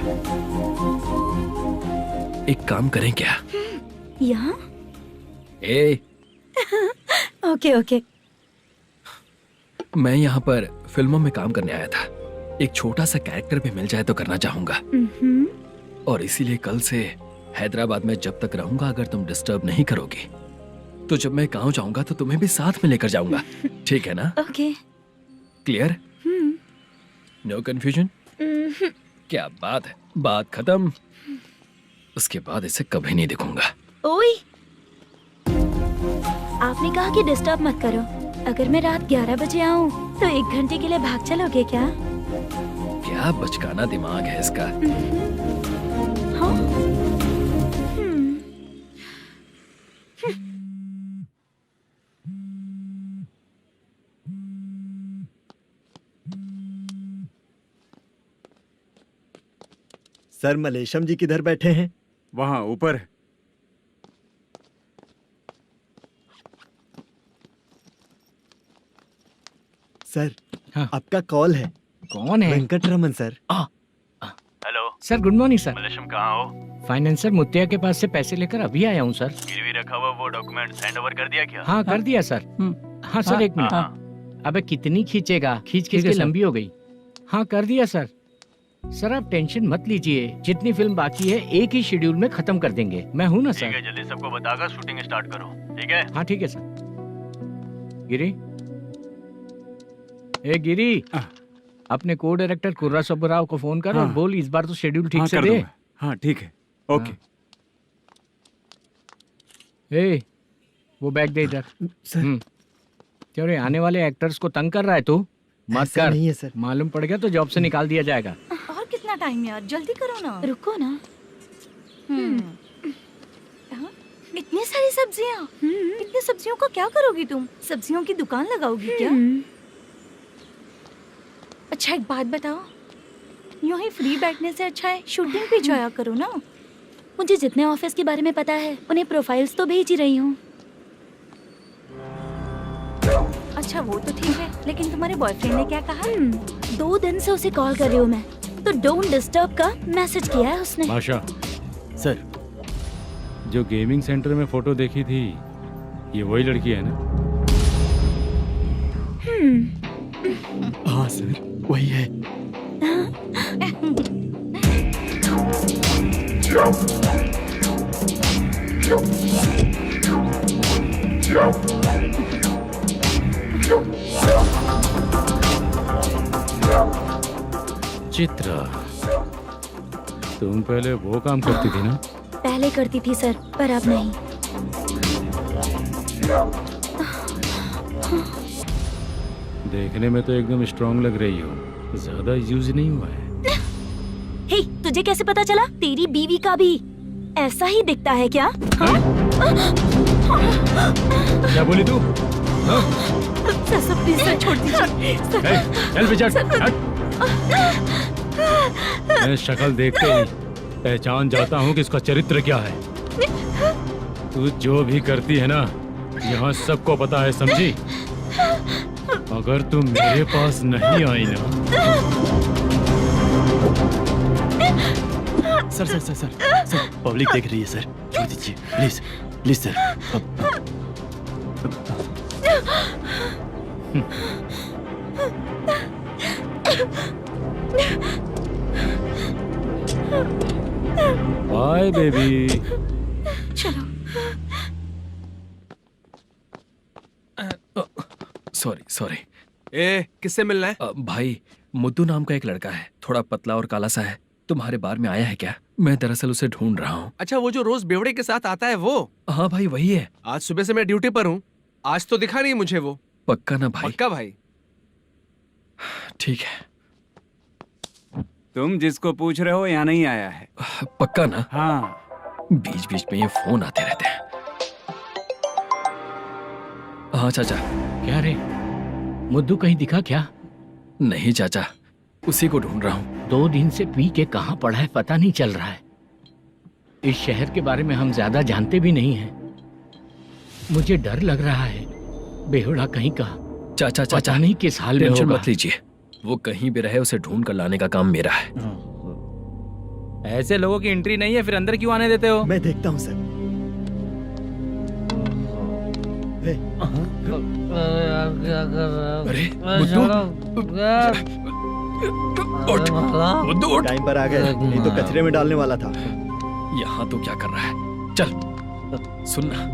एक काम करें क्या? यहाँ? ए, ओके ओके। मैं यहाँ पर फिल्मों में काम करने आया था। एक छोटा सा कैरेक्टर भी मिल जाए तो करना चाहूंगा। और इसीलिए कल से हैदराबाद में जब तक रहूंगा, अगर तुम डिस्टर्ब नहीं करोगी तो जब मैं गांव जाऊंगा तो तुम्हें भी साथ में लेकर जाऊंगा। ठीक है ना? ओके। क्लियर? No confusion? क्या बात है, बात खत्म। उसके बाद इसे कभी नहीं दिखूंगा। ओए, आपने कहा कि डिस्टर्ब मत करो। अगर मैं रात 11 बजे आऊँ तो 1 घंटे के लिए भाग चलोगे क्या? क्या बचकाना दिमाग है इसका। हाँ? सर, मलेशम जी किधर बैठे हैं? वहाँ ऊपर है। सर, आपका कॉल है। कौन है? Venkataraman sir. Hello sir, good morning sir. Mallesham कहाँ हो? फाइनेंसर मुत्तिया के पास से पैसे लेकर अभी आया हूँ सर। गिरवी रखा हुआ वो डॉक्यूमेंट हैंड ओवर कर दिया क्या? हाँ, कर दिया सर। हाँ सर, 1 मिनट। अबे कितनी खींचेगा? खींच खींच के लंबी हो गई। हाँ, कर दिया सर। सर आप टेंशन मत लीजिए, जितनी फिल्म बाकी है एक ही शेड्यूल में खत्म कर देंगे। मैं हूँ ना सर। ठीक है, जल्दी सबको बताकर शूटिंग स्टार्ट करो। ठीक है? हाँ ठीक है सर। गिरी, ए गिरी, अपने को डायरेक्टर कुर्रा सुब्बराव को फोन कर और बोल इस बार तो शेड्यूल ठीक से दे। हाँ ठीक है, ओके। ए, वो बैग दे इधर। सर, तेरे आने वाले एक्टर्स को तंग कर रहा है तू? मत ऐसा कर। नहीं है सर। मालूम पड़ गया तो जॉब से निकाल दिया जाएगा। और कितना टाइम यार, जल्दी करो ना। रुको ना। हाँ? इतनी सारी सब्जियाँ, इतनी सब्जियों का क्या करोगी तुम? सब्जियों की दुकान लगाओगी क्या? अच्छा एक बात बताओ, यूं ही फ्री बैठने से अच्छा है शूटिंग पे जाया करो ना। मुझे जितने ऑफिस के बारे में पता है उन्हें प्रोफाइल्स तो भेज ही रही हूँ। अच्छा वो तो ठीक है, लेकिन तुम्हारे बॉयफ्रेंड ने क्या कहा? 2 दिन से उसे कॉल कर रही हूँ मैं, तो डोंट डिस्टर्ब का मैसेज किया है उसने। माशा सर, जो गेमिंग सेंटर में फोटो देखी थी, ये वही लड़की है ना? हाँ सर, वही है। चित्रा, तुम पहले वो काम करती थी ना? पहले करती थी सर, पर अब नहीं। देखने में तो एकदम स्ट्रांग लग रही हो, ज्यादा यूज नहीं हुआ है। हे, तुझे कैसे पता चला? तेरी बीवी का भी ऐसा ही दिखता है क्या? क्या बोली तू? सर प्लीज सर, छोड़ दीजिए। चल बेटा, हट। मैं शक्ल देखते ही पहचान जाता हूँ कि इसका चरित्र क्या है। तू जो भी करती है ना, यहाँ सबको पता है, समझी? अगर तू मेरे पास नहीं आई ना। Sir sir sir sir sir, public देख रही है सर, छोड़ दीजिए please please sir. Bye baby. चलो। Sorry sorry. ए, किससे मिलना है? भाई, मुद्दू नाम का एक लड़का है, थोड़ा पतला और काला सा है। तुम्हारे बार में आया है क्या? मैं दरअसल उसे ढूंढ रहा हूँ। अच्छा, वो जो रोज बेवड़े के साथ आता है वो? हाँ भाई, वही है। आज सुबह से मैं ड्यूटी पर हूँ, आज तो दिखा नहीं मुझे वो। पक्का ना भाई? पक्का भाई। ठीक है। तुम जिसको पूछ रहे हो यहाँ नहीं आया है? पक्का ना? हाँ। बीच बीच में ये फोन आते रहते हैं। हाँ चाचा। क्या रे, मुद्दू कहीं दिखा क्या? नहीं चाचा, उसी को ढूंढ रहा हूँ। 2 दिन से पी के कहाँ पड़ा है पता नहीं चल रहा है। इस शहर के बारे में हम ज्यादा जानते भी नहीं हैं। मुझे डर लग रहा है, बेहुड़ा कहीं का। चाचा चाचा नहीं किस हाल में टेंशन होगा। मत लीजिए, वो कहीं भी रहे उसे ढूंढ कर लाने का काम मेरा है। ऐसे लोगों की एंट्री नहीं है, फिर अंदर क्यों आने देते हो? मैं देखता हूँ सर। अरे मुद्दू उठ। टाइम पर आ गए, नहीं तो कचरे में डालने वाला था। यहाँ तो क्या कर रहा है? चल सुनना,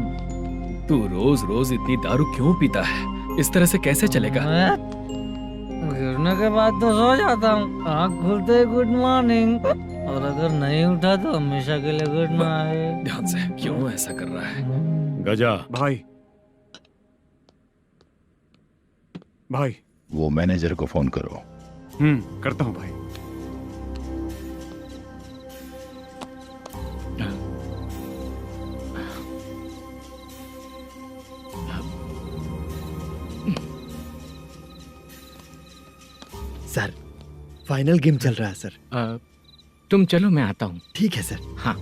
तू रोज रोज इतनी दारू क्यों पीता है? इस तरह से कैसे चलेगा? गिरने के बाद तो सो जाता हूँ, आँख खुलते ही गुड मॉर्निंग, और अगर नहीं उठा तो हमेशा के लिए गुड नाइट। ध्यान से, क्यों ऐसा कर रहा है? गजा भाई, भाई वो मैनेजर को फोन करो। करता हूँ भाई। सर, फाइनल गेम चल रहा है सर। तुम चलो, मैं आता हूँ। ठीक है सर। हाँ।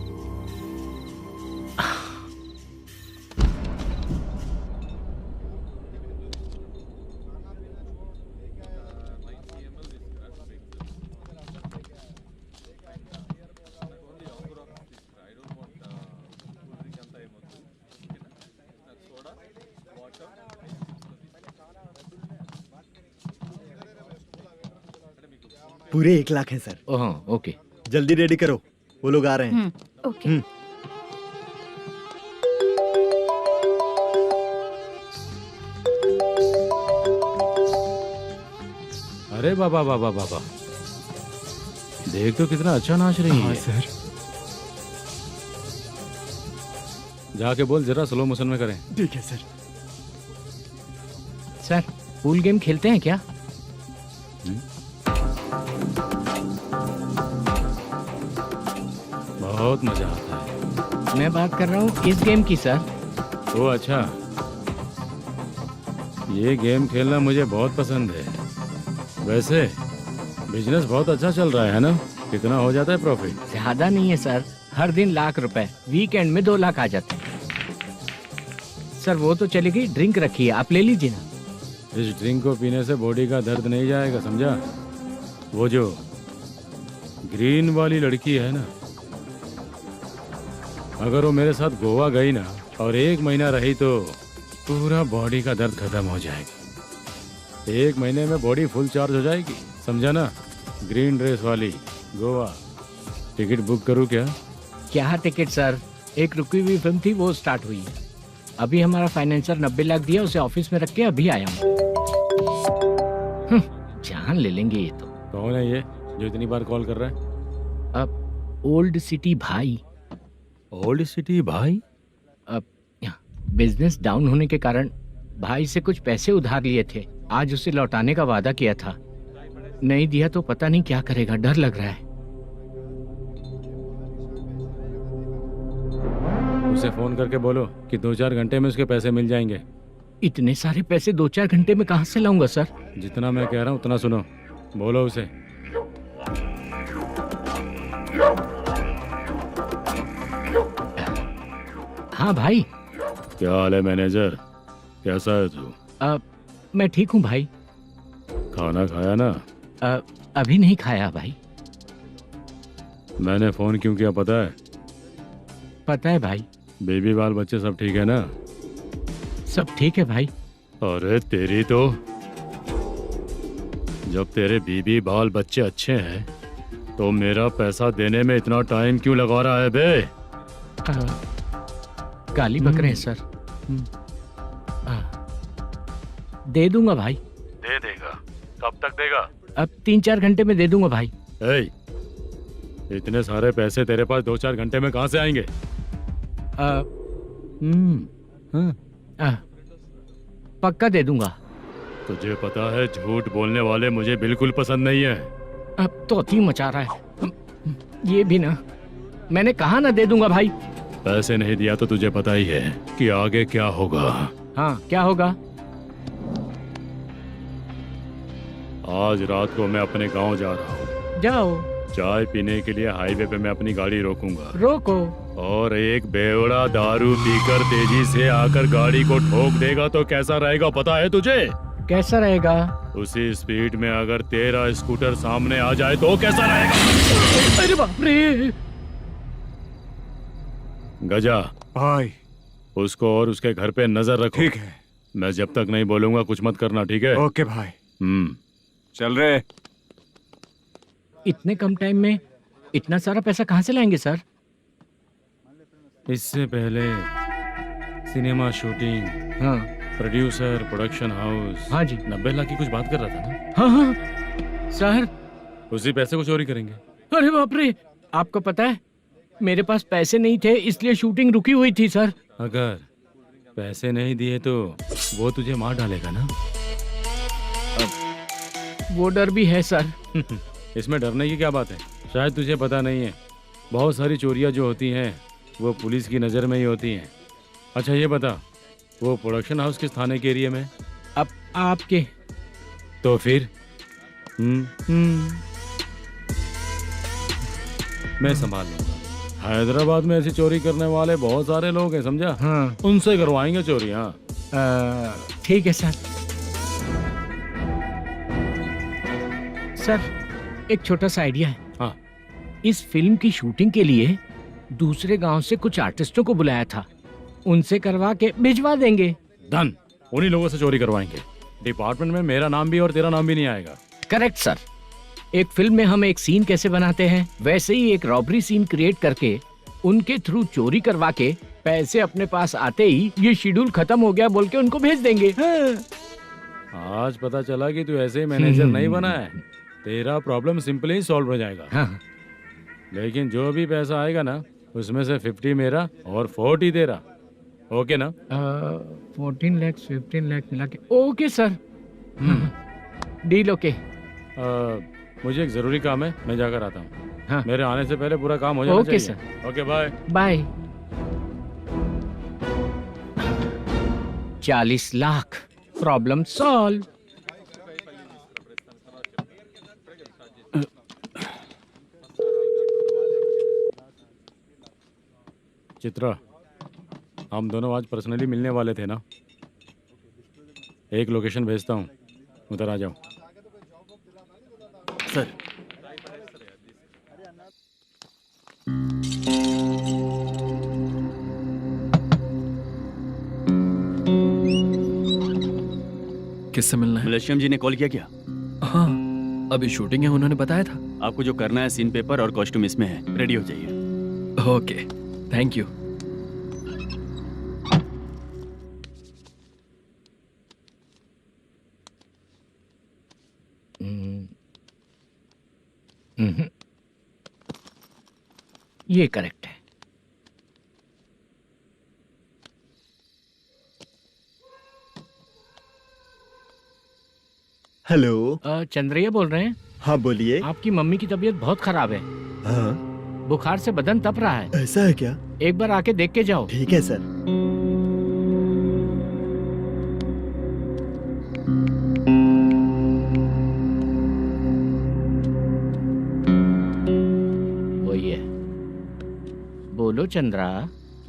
पूरे 1 लाख हैं सर। ओह, ओके। जल्दी रेडी करो, वो लोग आ रहे हैं। ओके। अरे बाबा बाबा बाबा, देख तो कितना अच्छा नाच रही है। सर। जाके बोल जरा स्लो मोशन में करें। ठीक है सर। सर, पूल गेम खेलते हैं क्या? बहुत मजा आता है। मैं बात कर रहा हूँ इस गेम की सर। ओ अच्छा, ये गेम खेलना मुझे बहुत पसंद है। वैसे बिजनेस बहुत अच्छा चल रहा है ना? कितना हो जाता है प्रॉफिट? ज्यादा नहीं है सर, हर दिन लाख रुपए, वीकेंड में 2 लाख आ जाते हैं। सर वो तो चलेगी, ड्रिंक रखी है, आप ले लीजिए ना। इस ड्रिंक को पीने से बॉडी का दर्द नहीं जाएगा, समझा? वो जो ग्रीन वाली लड़की है ना, अगर वो मेरे साथ गोवा गई ना और 1 महीना रही तो पूरा बॉडी का दर्द खत्म हो जाएगा। 1 महीने में बॉडी फुल चार्ज हो जाएगी, समझा ना? ग्रीन ड्रेस वाली गोवा। टिकट बुक करूँ क्या? क्या टिकट सर, एक रुकी हुई फिल्म थी, वो स्टार्ट हुई है। अभी हमारा फाइनेंसर 90 लाख दिया, उसे ऑफिस में रख के अभी आया हूँ। जान ले लेंगे ये तो। कौन है ये जो इतनी बार कॉल कर रहा है? अब ओल्ड सिटी भाई। ओल्ड सिटी भाई? अब बिजनेस डाउन होने के कारण भाई से कुछ पैसे उधार लिए थे, आज उसे लौटाने का वादा किया था। नहीं दिया तो पता नहीं क्या करेगा, डर लग रहा है। उसे फोन करके बोलो कि 2-4 घंटे में उसके पैसे मिल जाएंगे। इतने सारे पैसे 2-4 घंटे में कहाँ से लाऊंगा सर? जितना मैं कह रहा हूँ उतना सुनो, बोलो उसे। हाँ भाई। क्या हाल है मैनेजर, कैसा है तू? मैं ठीक हूँ भाई। खाना खाया ना? अभी नहीं खाया भाई। मैंने फोन क्यों किया पता है? पता है भाई। बेबी बाल बच्चे सब ठीक है ना? सब ठीक है भाई। अरे तेरी तो जब तेरे बीबी बाल बच्चे अच्छे हैं तो मेरा पैसा देने में इतना टाइम क्यों लगा रहा है बे? गाली बक रहे हैं सर। दे दूंगा भाई। दे देगा? कब तक देगा? अब 3-4 घंटे में दे दूंगा भाई। ए, इतने सारे पैसे तेरे पास 2-4 घंटे में कहाँ से आएंगे? पक्का दे दूंगा। तुझे पता है झूठ बोलने वाले मुझे बिल्कुल पसंद नहीं है। अब तो अति मचा रहा है ये भी ना। मैंने कहा ना दे दूंगा भाई। पैसे नहीं दिया तो तुझे पता ही है कि आगे क्या होगा। हाँ क्या होगा? आज रात को मैं अपने गांव जा रहा हूँ। जाओ। चाय पीने के लिए हाईवे पे मैं अपनी गाड़ी रोकूंगा। रोको। और एक बेवड़ा दारू पीकर तेजी से आकर गाड़ी को ठोक देगा तो कैसा रहेगा पता है तुझे? कैसा रहेगा? उसी स्पीड में अगर तेरा स्कूटर सामने आ जाए तो कैसा रहेगा? अरे बाप रे। गजा भाई, उसको और उसके घर पे नजर रखो। ठीक है। मैं जब तक नहीं बोलूंगा कुछ मत करना, ठीक है? ओके भाई। चल रहे। इतने कम टाइम में इतना सारा पैसा कहाँ से लाएंगे सर? इससे पहले सिनेमा शूटिंग, हाँ, प्रोड्यूसर, प्रोडक्शन हाउस, हाँ जी, 90 लाख की कुछ बात कर रहा था ना? हाँ हाँ सर। उसी पैसे को चोरी करेंगे। अरे बाप रे, आपको पता है मेरे पास पैसे नहीं थे इसलिए शूटिंग रुकी हुई थी सर। अगर पैसे नहीं दिए तो वो तुझे मार डालेगा ना? वो डर भी है सर। इसमें डरने की क्या बात है? शायद तुझे पता नहीं है, बहुत सारी चोरियां जो होती हैं वो पुलिस की नज़र में ही होती हैं। अच्छा ये बता, वो प्रोडक्शन हाउस किस थाने के एरिया में? अब आपके। तो फिर मैं संभाल लूंगा। हैदराबाद में ऐसी चोरी करने वाले बहुत सारे लोग हैं, समझा? हाँ। उनसे करवाएंगे चोरी। हाँ ठीक है सर। सर एक छोटा सा आइडिया है। हाँ। इस फिल्म की शूटिंग के लिए दूसरे गांव से कुछ आर्टिस्टों को बुलाया था, उनसे करवा के भिजवा देंगे। डन, उन्हीं लोगों से चोरी करवाएंगे। डिपार्टमेंट में मेरा नाम भी और तेरा नाम भी नहीं आएगा। Correct sir. एक फिल्म में हम एक सीन कैसे बनाते हैं वैसे ही एक रॉबरी सीन क्रिएट करके उनके थ्रू चोरी करवा के पैसे अपने पास आते ही ये शेड्यूल खत्म हो गया बोल के उनको भेज देंगे। आज पता चला कि तू ऐसे मैनेजर नहीं बना है। तेरा प्रॉब्लम सिंपली ही सॉल्व हो जाएगा। हाँ। लेकिन जो भी पैसा आएगा ना उसमें से 50 मेरा और 40 तेरा। ओके ना? 14 लाख 15 लाख मिला के। Okay sir. Deal okay. मुझे एक जरूरी काम है, मैं जाकर आता हूँ। हाँ। मेरे आने से पहले पूरा काम हो जाना ओके चाहिए। Sir. Okay bye. Bye. 40 lakh, problem solve. Chitra, हम दोनों आज पर्सनली मिलने वाले थे ना? एक लोकेशन भेजता हूँ, उधर आ जाओ। सर। किससे मिलना है? मलेशियम जी ने कॉल किया क्या? हाँ, अभी शूटिंग है, उन्होंने बताया था। आपको जो करना है सीन पेपर और कॉस्ट्यूम इसमें है, रेडी हो जाइए। Okay, thank you. ये करेक्ट है। हेलो। चंद्रैया बोल रहे हैं? हाँ बोलिए। आपकी मम्मी की तबीयत बहुत खराब है। हाँ। बुखार से बदन तप रहा है। ऐसा है क्या? एक बार आके देख के जाओ। ठीक है सर। वही है। बोलो चंद्रा।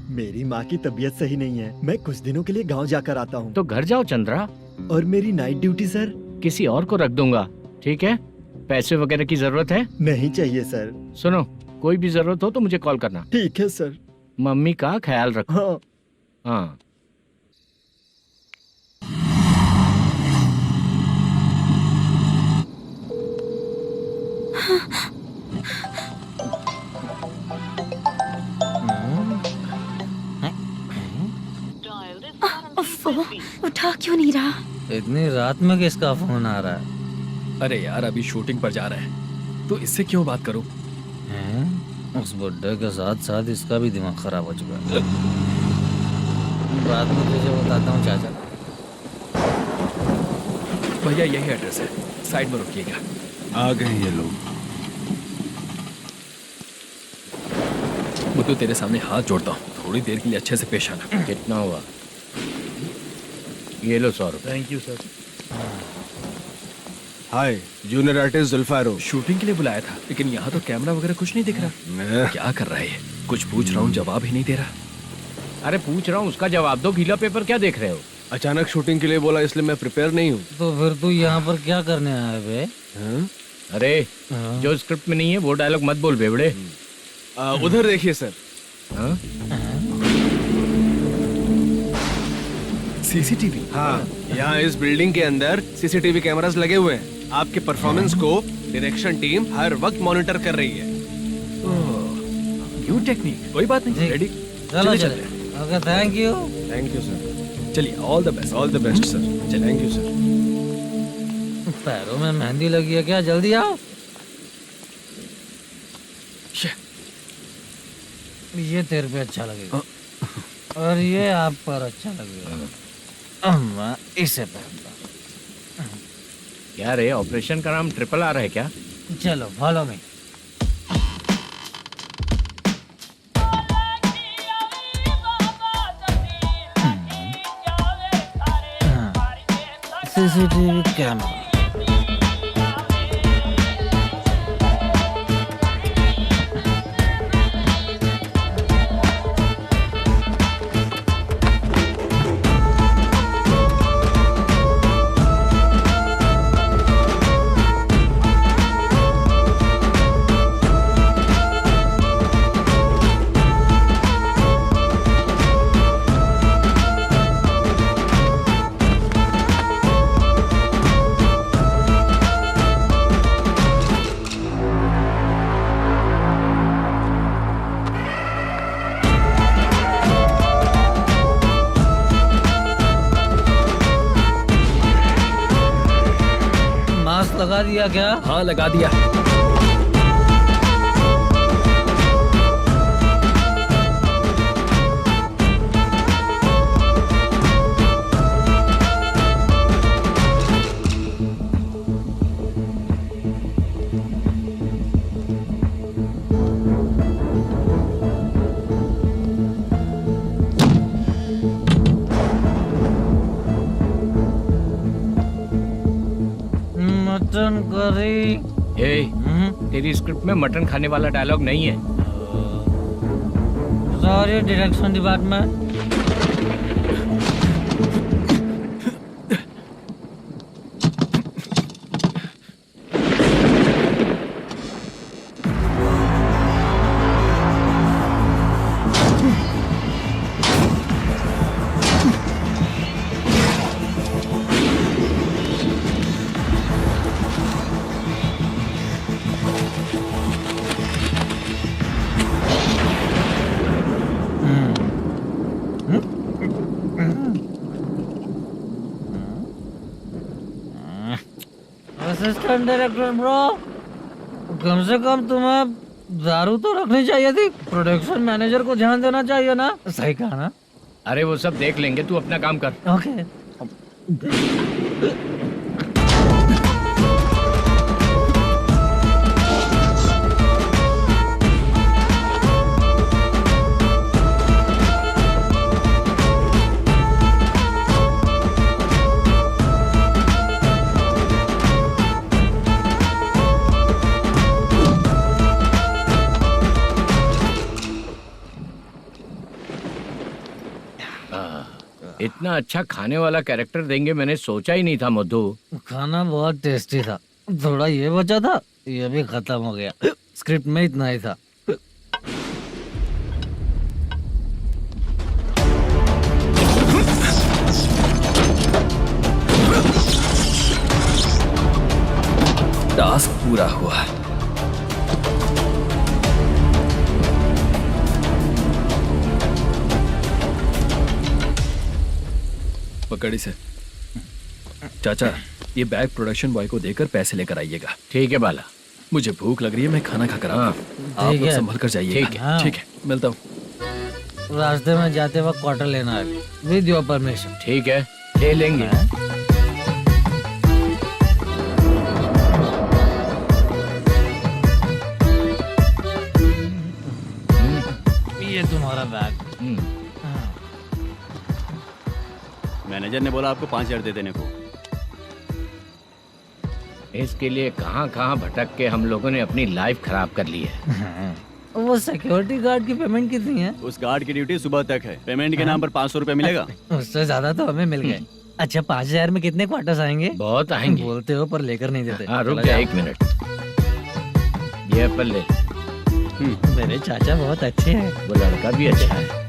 मेरी माँ की तबीयत सही नहीं है, मैं कुछ दिनों के लिए गांव जाकर आता हूँ। तो घर जाओ चंद्रा। और मेरी नाइट ड्यूटी सर? किसी और को रख दूंगा, ठीक है? पैसे वगैरह की जरूरत है? नहीं चाहिए सर। सुनो, कोई भी जरूरत हो तो मुझे कॉल करना। ठीक है सर। मम्मी का ख्याल रखो। हाँ। हाँ। उफ़, उठा क्यों नहीं रहा? इतनी रात में किसका फोन आ रहा है? अरे यार अभी शूटिंग पर जा रहे हैं तो इससे क्यों बात करूं? उस बुड्ढे के साथ साथ इसका भी दिमाग खराब हो चुका है। बाद में तुझे बताता हूँ चाचा। भैया यही एड्रेस है, साइड में रुकिएगा। आ गए ये लोग। मुझे तेरे सामने हाथ जोड़ता हूँ, थोड़ी देर के लिए अच्छे से पेश आना। कितना हुआ? ये लो 100 रुपए। Thank you sir. Hi, junior artist जुल्फारो। शूटिंग के लिए बुलाया था लेकिन यहाँ तो कैमरा वगैरह कुछ नहीं दिख रहा। क्या कर रहा है ये? कुछ पूछ रहा हूँ जवाब ही नहीं दे रहा। अरे पूछ रहा हूँ उसका जवाब दो, गीला पेपर क्या देख रहे हो? अचानक शूटिंग के लिए बोला इसलिए मैं प्रिपेयर नहीं हूँ। तो फिर तू यहाँ पर क्या करने आया बे? अरे जो स्क्रिप्ट में नहीं है वो डायलॉग मत बोल बेवड़े। उधर देखिए सर। सीसीटीवी? हाँ, यहाँ इस बिल्डिंग के अंदर सीसीटीवी कैमरास लगे हुए हैं। आपके परफॉर्मेंस को डायरेक्शन टीम हर वक्त मॉनिटर कर रही है। न्यू टेक्निक, कोई बात नहीं। रेडी? चलो चले। Okay, thank you. Thank you sir. चलिए, all the best. All the best sir. Thank you sir. पैरों में मेहंदी लगी है क्या? जल्दी आओ। ये तेरे पे अच्छा लगेगा और ये आप पर अच्छा लगेगा। मैं इसे पहनता। क्या रे, ऑपरेशन का नाम ट्रिपल आर है क्या? चलो फॉलो मी। CCTV camera. लगा दिया क्या? हाँ लगा दिया। Mutton curry. तेरी स्क्रिप्ट में मटन खाने वाला डायलॉग नहीं है। Sorry direction department. Assistant director bro, कम से कम तुम्हें दारू तो रखनी चाहिए थी। प्रोडक्शन मैनेजर को ध्यान देना चाहिए ना। सही कहा ना? अरे वो सब देख लेंगे, तू अपना काम कर। ओके। इतना अच्छा खाने वाला कैरेक्टर देंगे मैंने सोचा ही नहीं था मधु। खाना बहुत टेस्टी था। थोड़ा ये बचा था, ये भी खत्म हो गया। स्क्रिप्ट में इतना ही था। टास्क पूरा हुआ। पकड़ इसे। चाचा, ये बैग प्रोडक्शन बॉय को देकर पैसे लेकर आइएगा। ठीक है बाला। मुझे भूख लग रही है, मैं खाना खाकर आता हूँ। आप ठीक लोग है। संभल कर जाइएगा। ठीक है। हाँ। ठीक है, मिलता हूँ। रास्ते में जाते वक्त क्वार्टर लेना है विद योर परमिशन। ठीक है, ले लेंगे। ये तुम्हारा बैग। मैनेजर ने बोला आपको 5,000 दे देने को। इसके लिए कहाँ कहाँ भटक के हम लोगों ने अपनी लाइफ खराब कर ली है। वो सिक्योरिटी गार्ड की पेमेंट कितनी है? उस गार्ड की ड्यूटी सुबह तक है। पेमेंट के नाम पर 500 रुपए मिलेगा। उससे ज्यादा तो हमें मिल गए। अच्छा 5,000 में कितने क्वार्टर्स आएंगे? बहुत आएंगे। बोलते हो पर लेकर नहीं देते। हाँ रुक चला जा जाओ। 1 मिनट। ये एप्पल ले। मेरे चाचा बहुत अच्छे हैं। वो लड़का भी अच्छा है।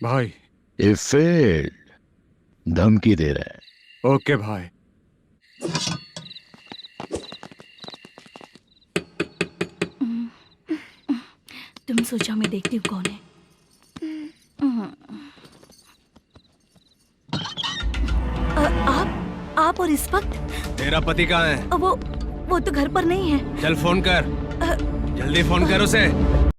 भाई ये फेल्ड, धमकी दे रहा है। ओके भाई। तुम सोचा मैं देखती हूँ कौन है। आप और इस वक्त तेरा पति कहाँ है? वो तो घर पर नहीं है। चल फोन कर, जल्दी फोन कर उसे।